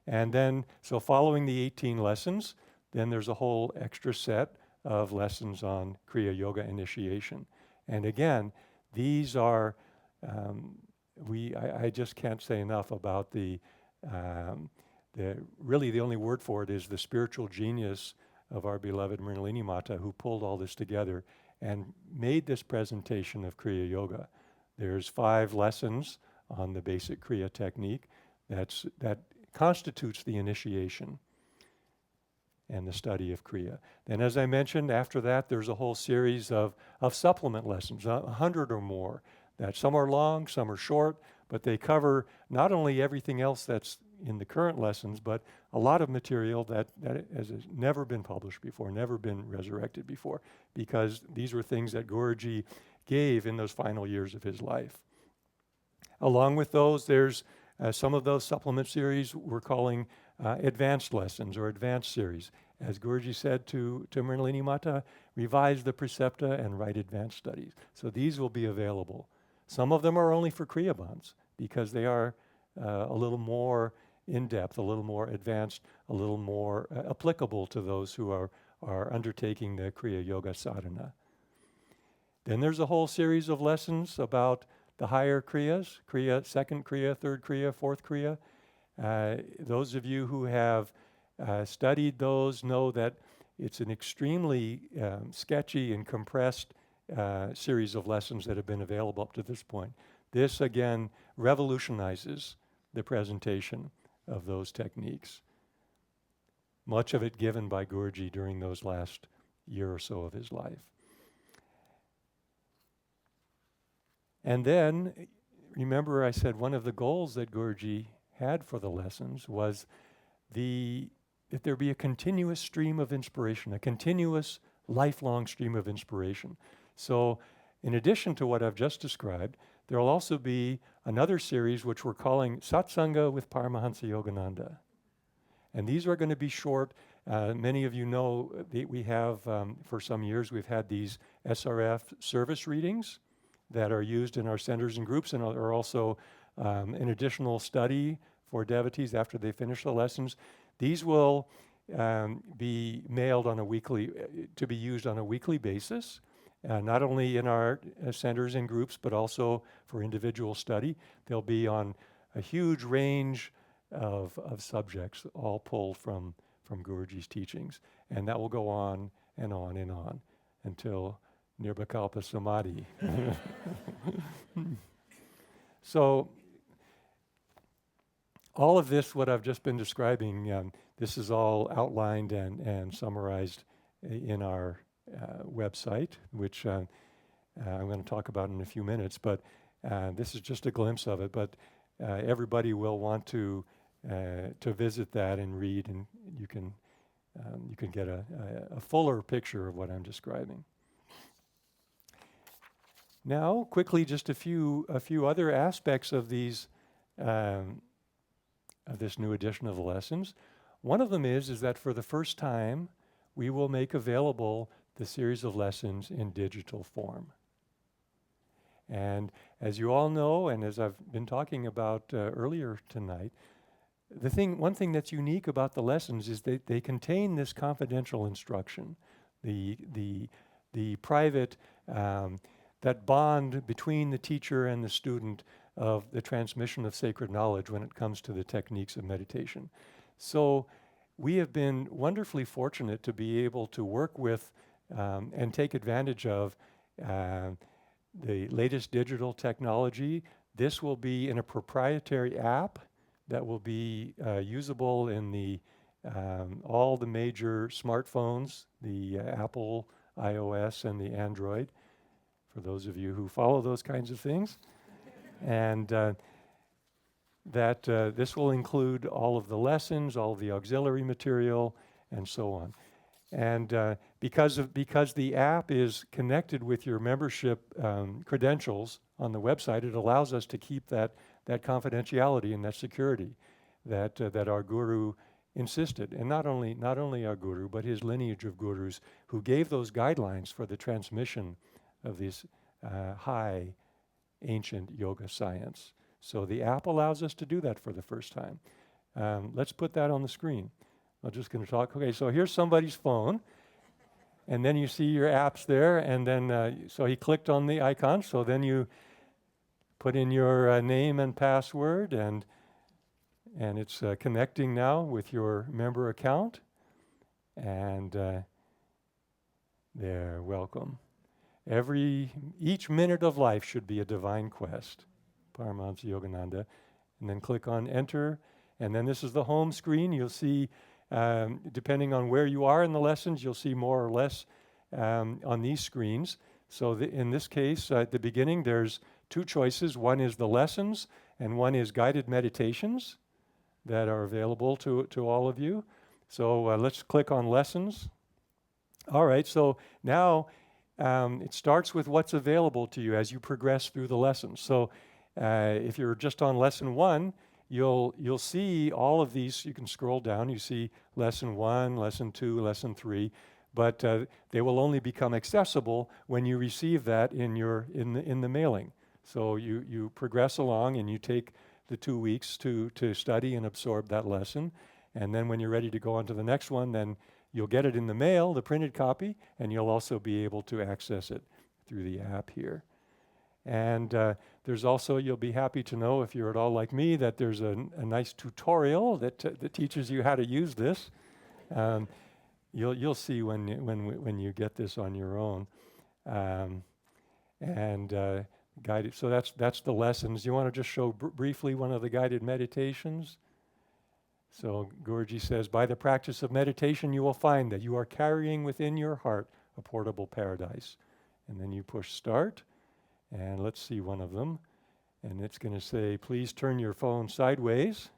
And then, so following the 18 lessons, then there's a whole extra set of lessons on Kriya Yoga initiation. And again, these are, I just can't say enough about really the only word for it is the spiritual genius of our beloved Mrinalini Mata, who pulled all this together and made this presentation of Kriya Yoga. There's 5 lessons on the basic Kriya technique that constitutes the initiation and the study of Kriya. Then, as I mentioned, after that, there's a whole series of supplement lessons, 100 or more, that some are long, some are short, but they cover not only everything else that's in the current lessons, but a lot of material that has never been published before, never been resurrected before, because these were things that Guruji gave in those final years of his life. Along with those, there's some of those supplement series we're calling advanced lessons or advanced series. As Guruji said to Mrinalini Mata, revise the Precepta and write advanced studies. So these will be available. Some of them are only for Kriyabans because they are a little more in-depth, a little more advanced, a little more applicable to those who are undertaking the Kriya Yoga sadhana. Then there's a whole series of lessons about the higher Kriyas, Kriya, second Kriya, third Kriya, fourth Kriya. Those of you who have studied those know that it's an extremely sketchy and compressed series of lessons that have been available up to this point. This, again, revolutionizes the presentation of those techniques. Much of it given by Guruji during those last year or so of his life. And then, remember I said one of the goals that Guruji had for the lessons was that there be a continuous stream of inspiration, a continuous lifelong stream of inspiration. So in addition to what I've just described, there will also be another series which we're calling Satsanga with Paramahansa Yogananda. And these are going to be short. Many of you know that we have, for some years, we've had these SRF service readings that are used in our centers and groups and are also an additional study for devotees after they finish the lessons. These will be mailed on a weekly, to be used on a weekly basis. not only in our centers and groups, but also for individual study. They'll be on a huge range of subjects, all pulled from Guruji's teachings. And that will go on and on and on until Nirvikalpa Samadhi. So all of this, what I've just been describing, this is all outlined and summarized in our website, which I'm going to talk about in a few minutes, but this is just a glimpse of it. But everybody will want to visit that and read, and you can get a fuller picture of what I'm describing. Now, quickly, just a few other aspects of these of this new edition of the lessons. One of them is that for the first time, we will make available the series of lessons in digital form. And as you all know, and as I've been talking about earlier tonight, one thing that's unique about the lessons is that they contain this confidential instruction, the private, that bond between the teacher and the student of the transmission of sacred knowledge when it comes to the techniques of meditation. So we have been wonderfully fortunate to be able to work with and take advantage of the latest digital technology. This will be in a proprietary app that will be usable in the all the major smartphones, the Apple iOS and the Android, for those of you who follow those kinds of things. And this will include all of the lessons, all of the auxiliary material, and so on. And because the app is connected with your membership credentials on the website, it allows us to keep that confidentiality and that security that our guru insisted. And not only our guru, but his lineage of gurus who gave those guidelines for the transmission of this high ancient yoga science. So the app allows us to do that for the first time. Let's put that on the screen. I'm just going to talk. Okay, so here's somebody's phone, and then you see your apps there, and then so he clicked on the icon. So then you put in your name and password, and it's connecting now with your member account. And there, welcome. Each minute of life should be a divine quest, Paramahansa Yogananda. And then click on enter, and then this is the home screen. You'll see, depending on where you are in the lessons, you'll see more or less on these screens. So in this case, at the beginning, there's two choices. One is the lessons, and one is guided meditations that are available to all of you. So let's click on lessons. All right, so now it starts with what's available to you as you progress through the lessons. So if you're just on lesson 1, you'll see all of these. You can scroll down. You see lesson 1, lesson 2, lesson 3, but they will only become accessible when you receive that in the mailing. So you progress along and you take the 2 weeks to study and absorb that lesson, and then when you're ready to go on to the next one, then you'll get it in the mail, the printed copy, and you'll also be able to access it through the app here. And there's also, you'll be happy to know, if you're at all like me, that there's a nice tutorial that teaches you how to use this. You'll see when you get this on your own. Guided. So that's the lessons. You want to just show briefly one of the guided meditations? So Guruji says, by the practice of meditation, you will find that you are carrying within your heart a portable paradise. And then you push start, and let's see one of them. And it's going to say, please turn your phone sideways,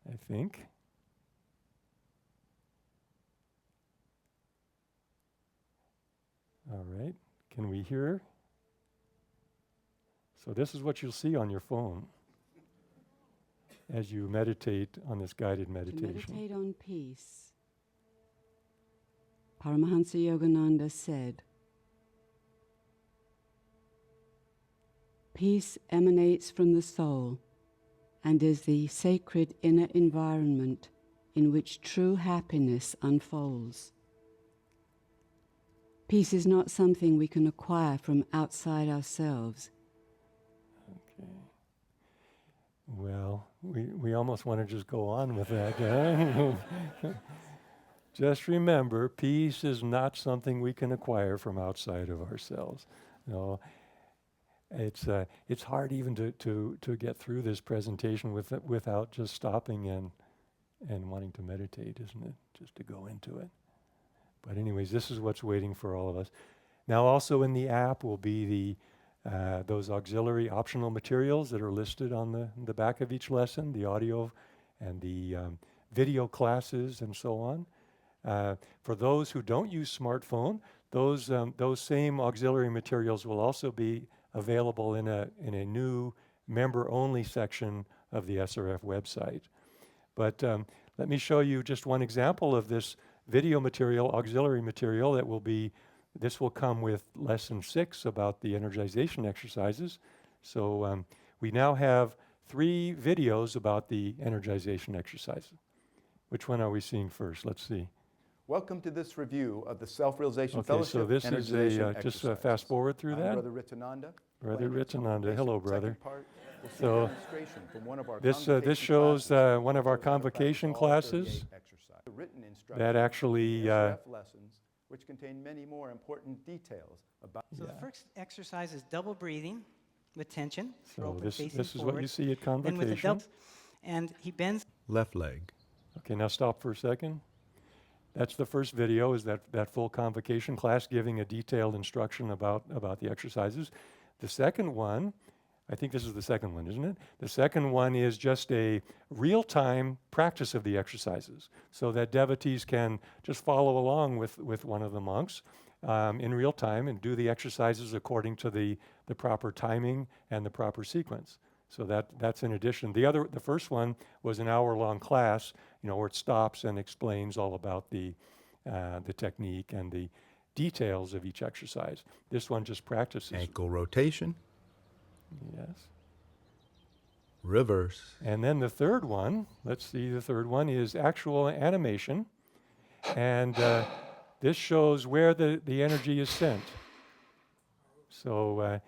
I think. All right, can we hear? So this is what you'll see on your phone as you meditate on this guided meditation. To meditate on peace, Paramahansa Yogananda said, peace emanates from the soul and is the sacred inner environment in which true happiness unfolds. Peace is not something we can acquire from outside ourselves. Okay. Well, we almost want to just go on with that. Huh? Just remember, peace is not something we can acquire from outside of ourselves. No, it's hard even to get through this presentation without just stopping and wanting to meditate, isn't it? Just to go into it. But anyways, this is what's waiting for all of us. Now, also in the app will be those auxiliary optional materials that are listed on the back of each lesson, the audio and the video classes and so on. For those who don't use smartphone, those same auxiliary materials will also be available in a new member-only section of the SRF website. But let me show you just one example of this video material, auxiliary material this will come with lesson 6 about the energization exercises. So we now have 3 videos about the energization exercises. Which one are we seeing first? Let's see. Welcome to this review of the Self-Realization Okay, Fellowship so this is Energization just Exercises. fast forward through I'm that. Brother Ritananda. Brother Playing some Ritananda. basic Hello, second brother. part. We'll see So a demonstration from one of our This convocation shows classes. one of our Shows how to practice convocation all 38 classes exercises. The written instructions that actually in SRF lessons, which contain many more important details about. So the first exercise is double breathing with tension. so Open this facing is what forward. you see at Then with the convocation. delts, and he bends. Left leg. Okay, now stop for a second. That's the first video, is that full convocation class giving a detailed instruction about the exercises. The second one, I think this is the second one, isn't it? The second one is just a real-time practice of the exercises so that devotees can just follow along with one of the monks in real time and do the exercises according to the proper timing and the proper sequence. So that's in addition. The first one was an hour-long class, where it stops and explains all about the technique and the details of each exercise. This one just practices. Ankle rotation. Yes. Reverse. And then the third one, let's see, the third one is actual animation. And this shows where the energy is sent. So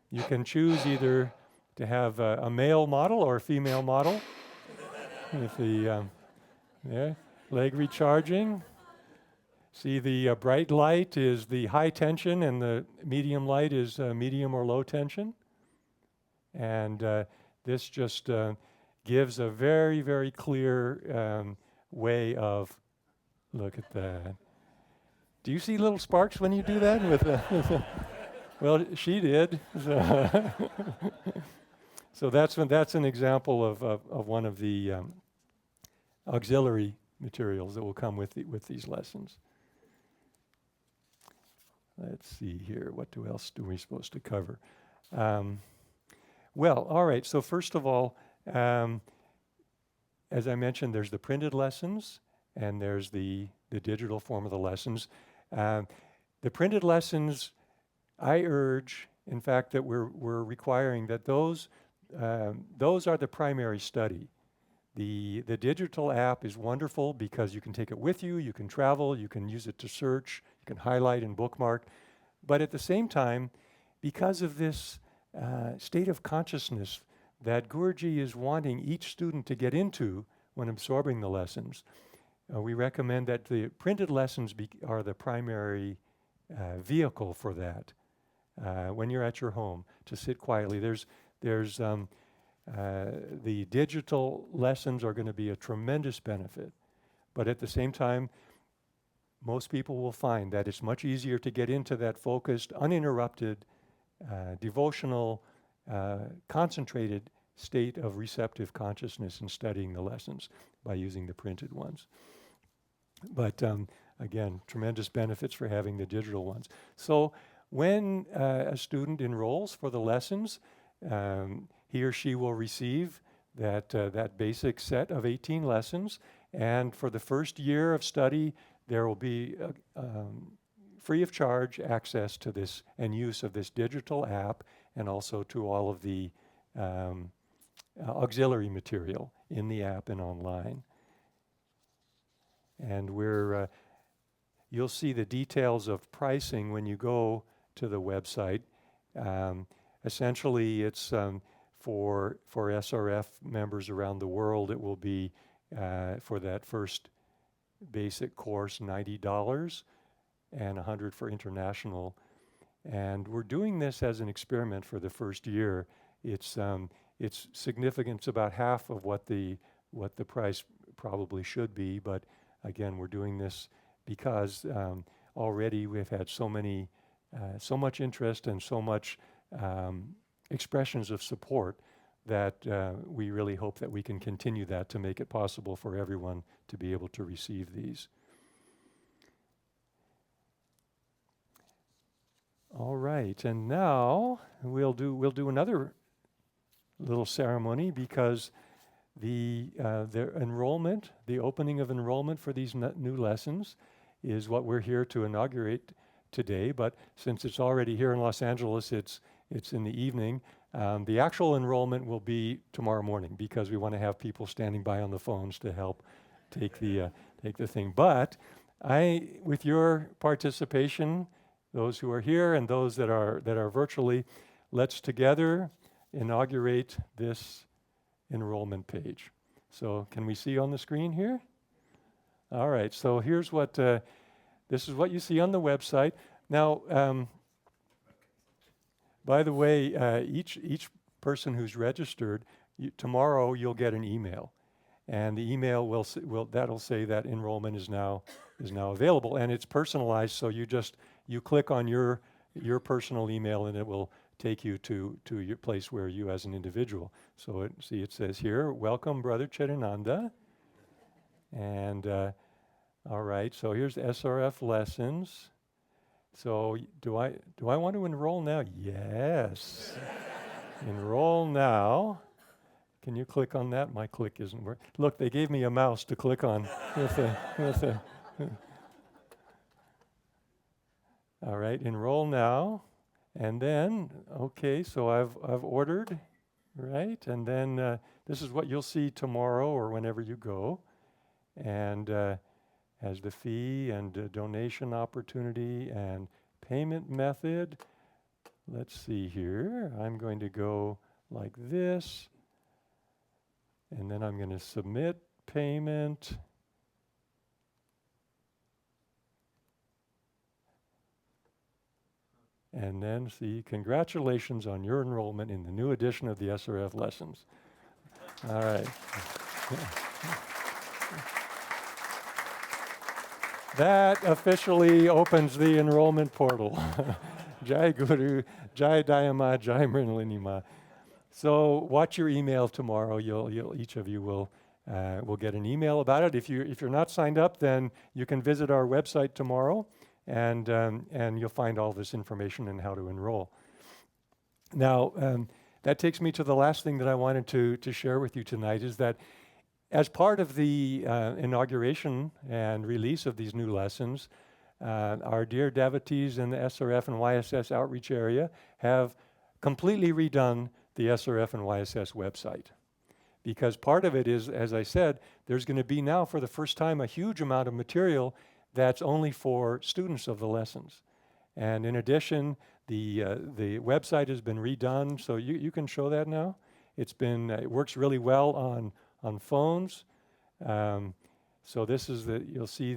you can choose either to have a male model or a female model with the leg recharging. See, the bright light is the high tension and the medium light is medium or low tension. And this just gives a very, very clear way of, look at that. Do you see little sparks when you do that? Well, she did. So that's an example of one of the auxiliary materials that will come with these lessons. Let's see here. What else are we supposed to cover? Well, all right. So first of all, as I mentioned, there's the printed lessons and there's the digital form of the lessons. The printed lessons, I urge, in fact, that we're requiring that those are the primary study. The digital app is wonderful because you can take it with you, you can travel, you can use it to search, you can highlight and bookmark. But at the same time, because of this state of consciousness that Guruji is wanting each student to get into when absorbing the lessons, we recommend that the printed lessons are the primary vehicle for that. When you're at your home, to sit quietly. There's the digital lessons are going to be a tremendous benefit, but at the same time, most people will find that it's much easier to get into that focused, uninterrupted, devotional, concentrated state of receptive consciousness in studying the lessons by using the printed ones. But again, tremendous benefits for having the digital ones. So when a student enrolls for the lessons, he or she will receive that basic set of 18 lessons, and for the first year of study, there will be free of charge access to this and use of this digital app, and also to all of the auxiliary material in the app and online. And we're you'll see the details of pricing when you go to the website. Essentially, it's for SRF members around the world, it will be for that first basic course, $90 and $100 for international. And we're doing this as an experiment for the first year. It's significant. It's about half of what the price probably should be. But again, we're doing this because already we've had so much interest and so much expressions of support that we really hope that we can continue that to make it possible for everyone to be able to receive these. All right, and now we'll do another little ceremony because the enrollment, the opening of enrollment for these new lessons is what we're here to inaugurate today. But since it's already here in Los Angeles, it's in the evening. The actual enrollment will be tomorrow morning because we want to have people standing by on the phones to help take the thing. But with your participation, those who are here and those that are virtually, let's together inaugurate this enrollment page. So can we see on the screen here? All right, so here's what, this is what you see on the website. Now, by the way, each person who's registered, tomorrow you'll get an email. And the email that'll say that enrollment is now available, and it's personalized. So you click on your personal email, and it will take you to your place where you as an individual. So it says here, welcome, Brother Chidananda. And all right, so here's SRF lessons. So do I want to enroll now? Yes. Enroll now. Can you click on that? My click isn't working. Look, they gave me a mouse to click on. All right, enroll now. And then, okay, so I've ordered, right? And then this is what you'll see tomorrow or whenever you go. And has the fee and donation opportunity and payment method. Let's see here. I'm going to go like this. And then I'm going to submit payment. And then see, congratulations on your enrollment in the new edition of the SRF lessons. All right. That officially opens the enrollment portal. Jai Guru, Jai Dayama, Jai Mrinlinima. So watch your email tomorrow. Each of you will get an email about it. If you're not signed up, then you can visit our website tomorrow, and you'll find all this information and how to enroll. Now, that takes me to the last thing that I wanted to share with you tonight is that as part of the inauguration and release of these new lessons, our dear devotees in the SRF and YSS outreach area have completely redone the SRF and YSS website. Because part of it is, as I said, there's going to be now for the first time a huge amount of material that's only for students of the lessons. And in addition, the website has been redone, so you can show that now. It works really well on phones. So this is you'll see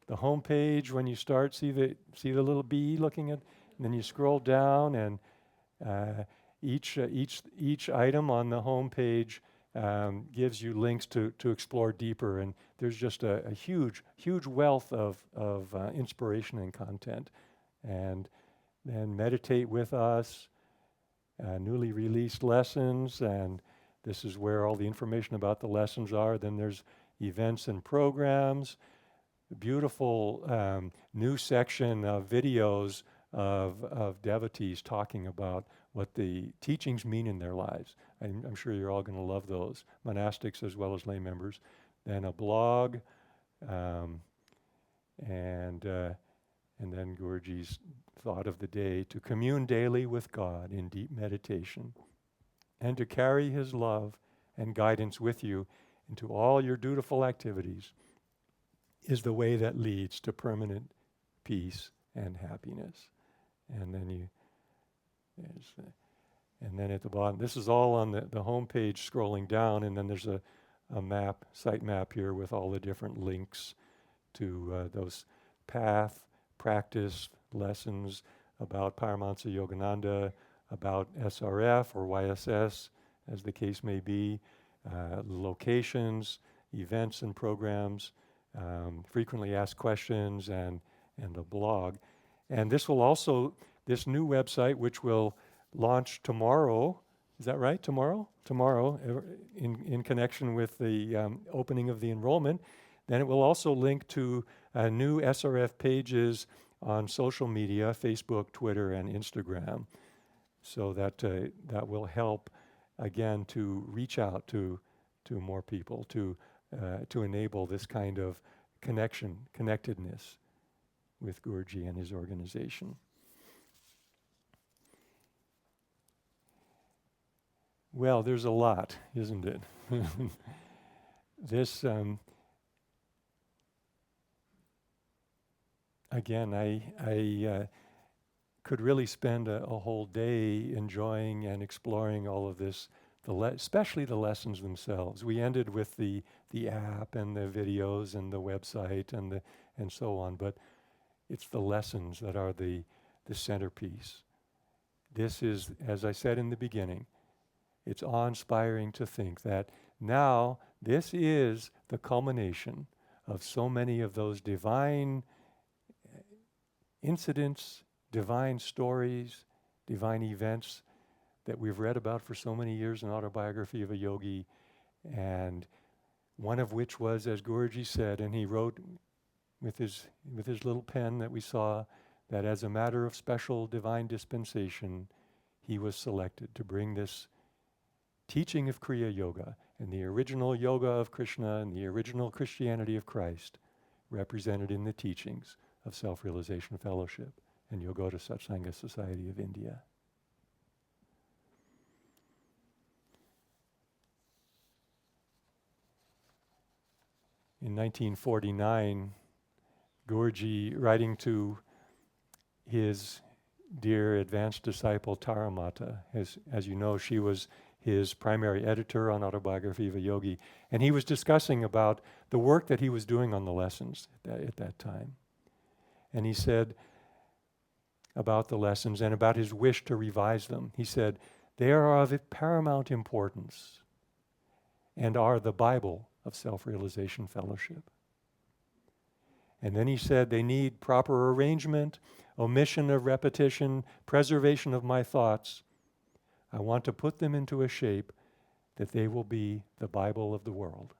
the home page when you start, see the little bee looking at, and then you scroll down, and each item on the home page gives you links to explore deeper, and there's just a huge wealth of inspiration and content. And then meditate with us, newly released lessons, and this is where all the information about the lessons are. Then there's events and programs, beautiful new section of videos of devotees talking about what the teachings mean in their lives. I'm sure you're all going to love those, monastics as well as lay members. Then a blog, and then Guruji's thought of the day: to commune daily with God in deep meditation, and to carry His love and guidance with you into all your dutiful activities. is the way that leads to permanent peace and happiness. And then and then at the bottom, this is all on the home page scrolling down, and then there's a map, site map here with all the different links to those path, practice, lessons about Paramahansa Yogananda, about SRF or YSS, as the case may be, locations, events and programs, frequently asked questions, and a blog. And this will also, this new website, which will launch tomorrow, is that right, tomorrow? Tomorrow, in connection with the opening of the enrollment. Then it will also link to new SRF pages on social media, Facebook, Twitter, and Instagram, so that that will help, again, to reach out to more people, to enable this kind of connectedness with Guruji and his organization. Well, there's a lot, isn't it? This, again, I could really spend a whole day enjoying and exploring all of this, especially the lessons themselves. We ended with the app and the videos and the website and so on, but it's the lessons that are the centerpiece. This is, as I said in the beginning, it's awe-inspiring to think that now this is the culmination of so many of those divine incidents, divine stories, divine events that we've read about for so many years in Autobiography of a Yogi, and one of which was, as Guruji said, and he wrote with his little pen that we saw, that as a matter of special divine dispensation, he was selected to bring this teaching of Kriya Yoga and the original yoga of Krishna and the original Christianity of Christ represented in the teachings of Self-Realization Fellowship and Yogoda Satsanga Society of India. In 1949, Guruji, writing to his dear advanced disciple Taramata, as you know, she was his primary editor on Autobiography of a Yogi, and he was discussing about the work that he was doing on the lessons at that time. And he said about the lessons and about his wish to revise them, he said, they are of paramount importance and are the Bible of Self-Realization Fellowship. And then he said they need proper arrangement, omission of repetition, preservation of my thoughts. I want to put them into a shape that they will be the Bible of the world.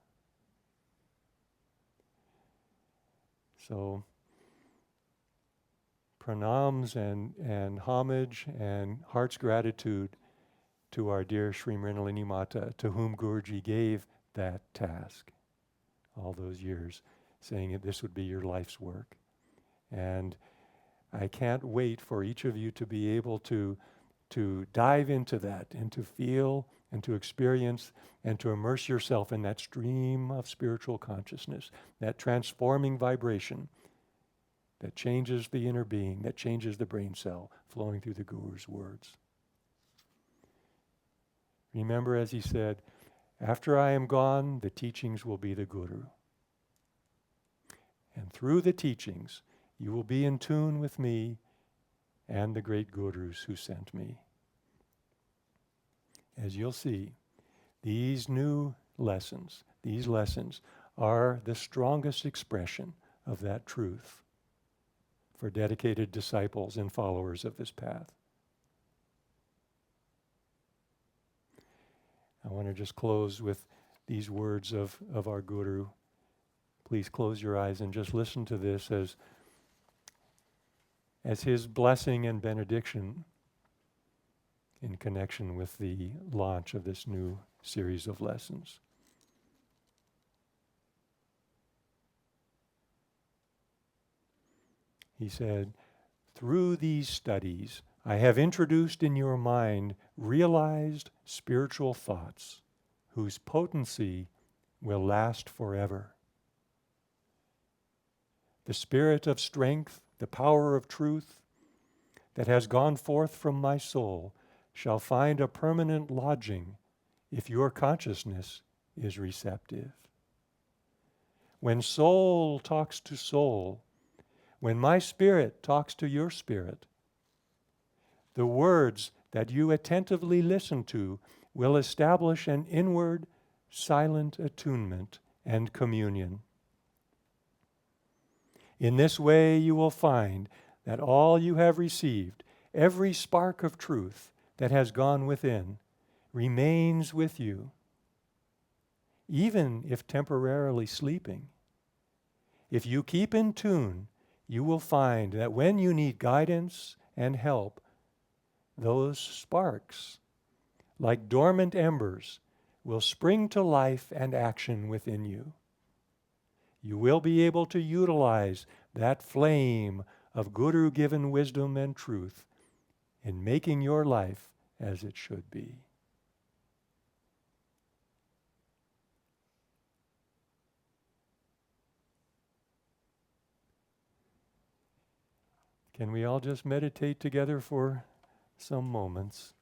So, pranams and homage and heart's gratitude to our dear Sri Mrinalini Mata, to whom Guruji gave that task all those years, saying that this would be your life's work. And I can't wait for each of you to be able to dive into that and to feel and to experience and to immerse yourself in that stream of spiritual consciousness, that transforming vibration that changes the inner being, that changes the brain cell flowing through the Guru's words. Remember, as he said, after I am gone, the teachings will be the Guru. And through the teachings, you will be in tune with me and the great Gurus who sent me. As you'll see, these new lessons, these lessons are the strongest expression of that truth for dedicated disciples and followers of this path. I want to just close with these words of our Guru. Please close your eyes and just listen to this as his blessing and benediction in connection with the launch of this new series of lessons. He said, through these studies, I have introduced in your mind realized spiritual thoughts whose potency will last forever. the spirit of strength, the power of truth that has gone forth from my soul shall find a permanent lodging if your consciousness is receptive. When soul talks to soul, when my spirit talks to your spirit, the words that you attentively listen to will establish an inward, silent attunement and communion. In this way, you will find that all you have received, every spark of truth that has gone within, remains with you, even if temporarily sleeping. If you keep in tune, you will find that when you need guidance and help, those sparks, like dormant embers, will spring to life and action within you. You will be able to utilize that flame of Guru-given wisdom and truth in making your life as it should be. Can we all just meditate together for some moments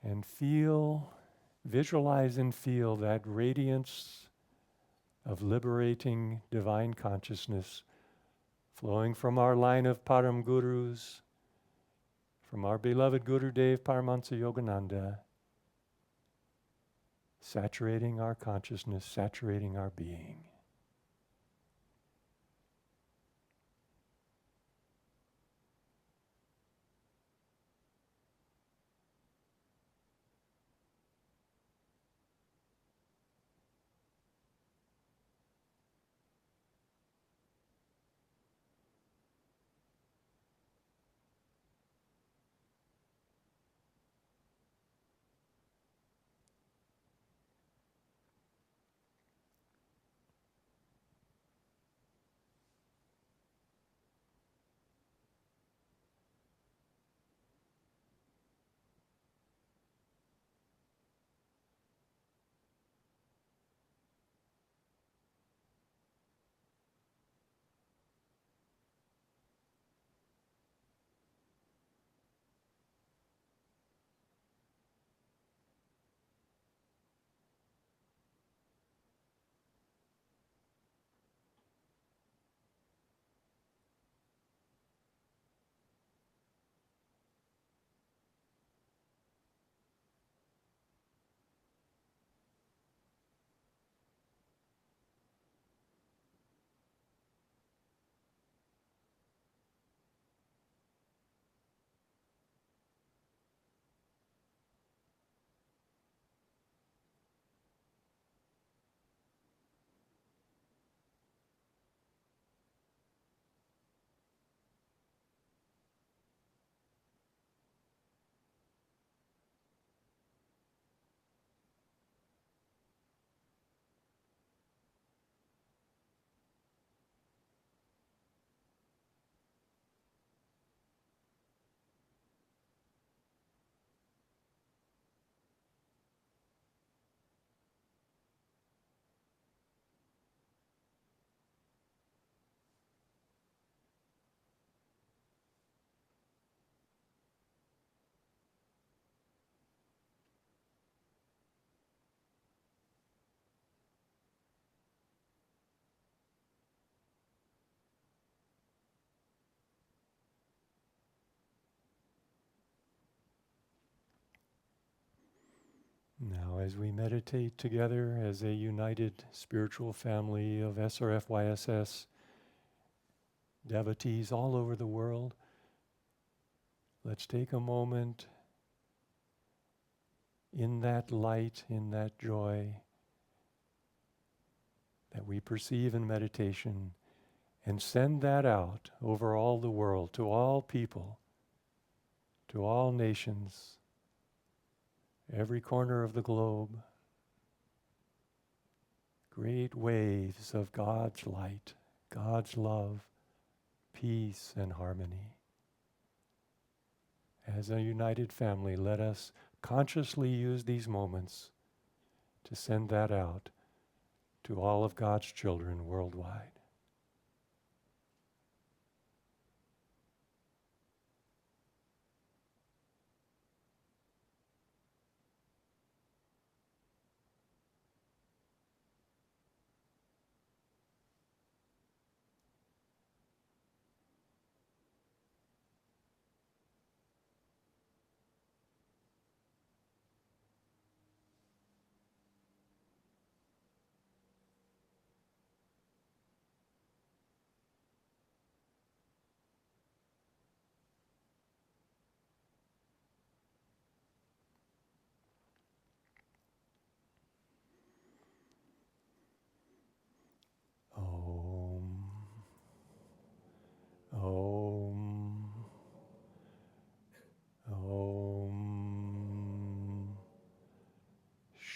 and visualize and feel that radiance of liberating divine consciousness flowing from our line of Param Gurus, from our beloved Gurudev Paramahansa Yogananda, saturating our consciousness, saturating our being. Now, as we meditate together as a united spiritual family of SRFYSS devotees all over the world, let's take a moment in that light, in that joy that we perceive in meditation, and send that out over all the world, to all people, to all nations, every corner of the globe. Great waves of God's light, God's love, peace and harmony. As a united family, let us consciously use these moments to send that out to all of God's children worldwide.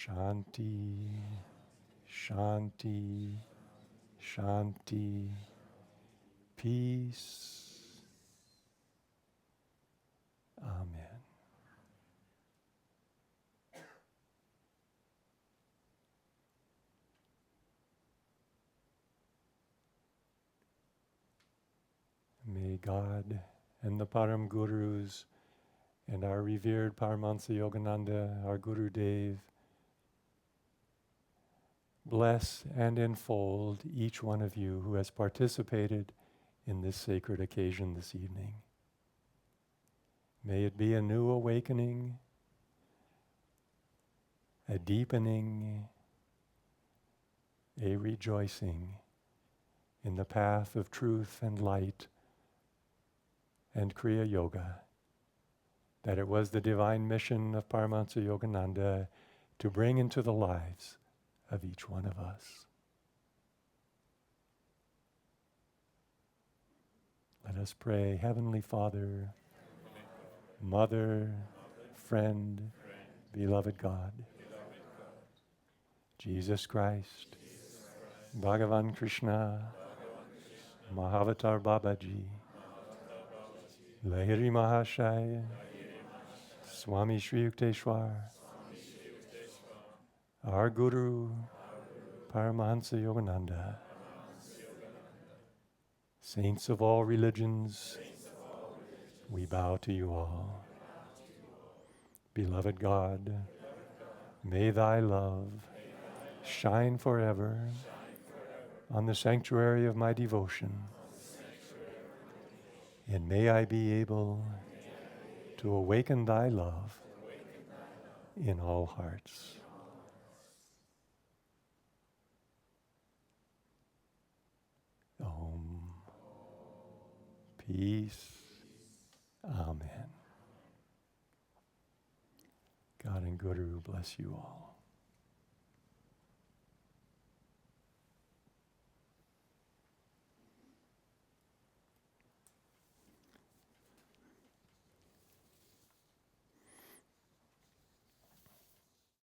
Shanti, Shanti, Shanti, peace. Amen. May God and the Param Gurus and our revered Paramahansa Yogananda, our Guru Dev, bless and enfold each one of you who has participated in this sacred occasion this evening. May it be a new awakening, a deepening, a rejoicing in the path of truth and light and Kriya Yoga, that it was the divine mission of Paramahansa Yogananda to bring into the lives of each one of us. Let us pray. Heavenly Father, Mother, Friend, beloved God, Jesus Christ, Bhagavan Krishna, Mahavatar Babaji, Lahiri Mahashaya, Swami Shri Yukteswar, our Guru, Paramahansa Yogananda, saints of all religions, we bow to you all. Beloved God, may thy love shine forever on the sanctuary of my devotion, and may I be able to awaken thy love in all hearts. Om. Peace. Amen. God and Guru bless you all.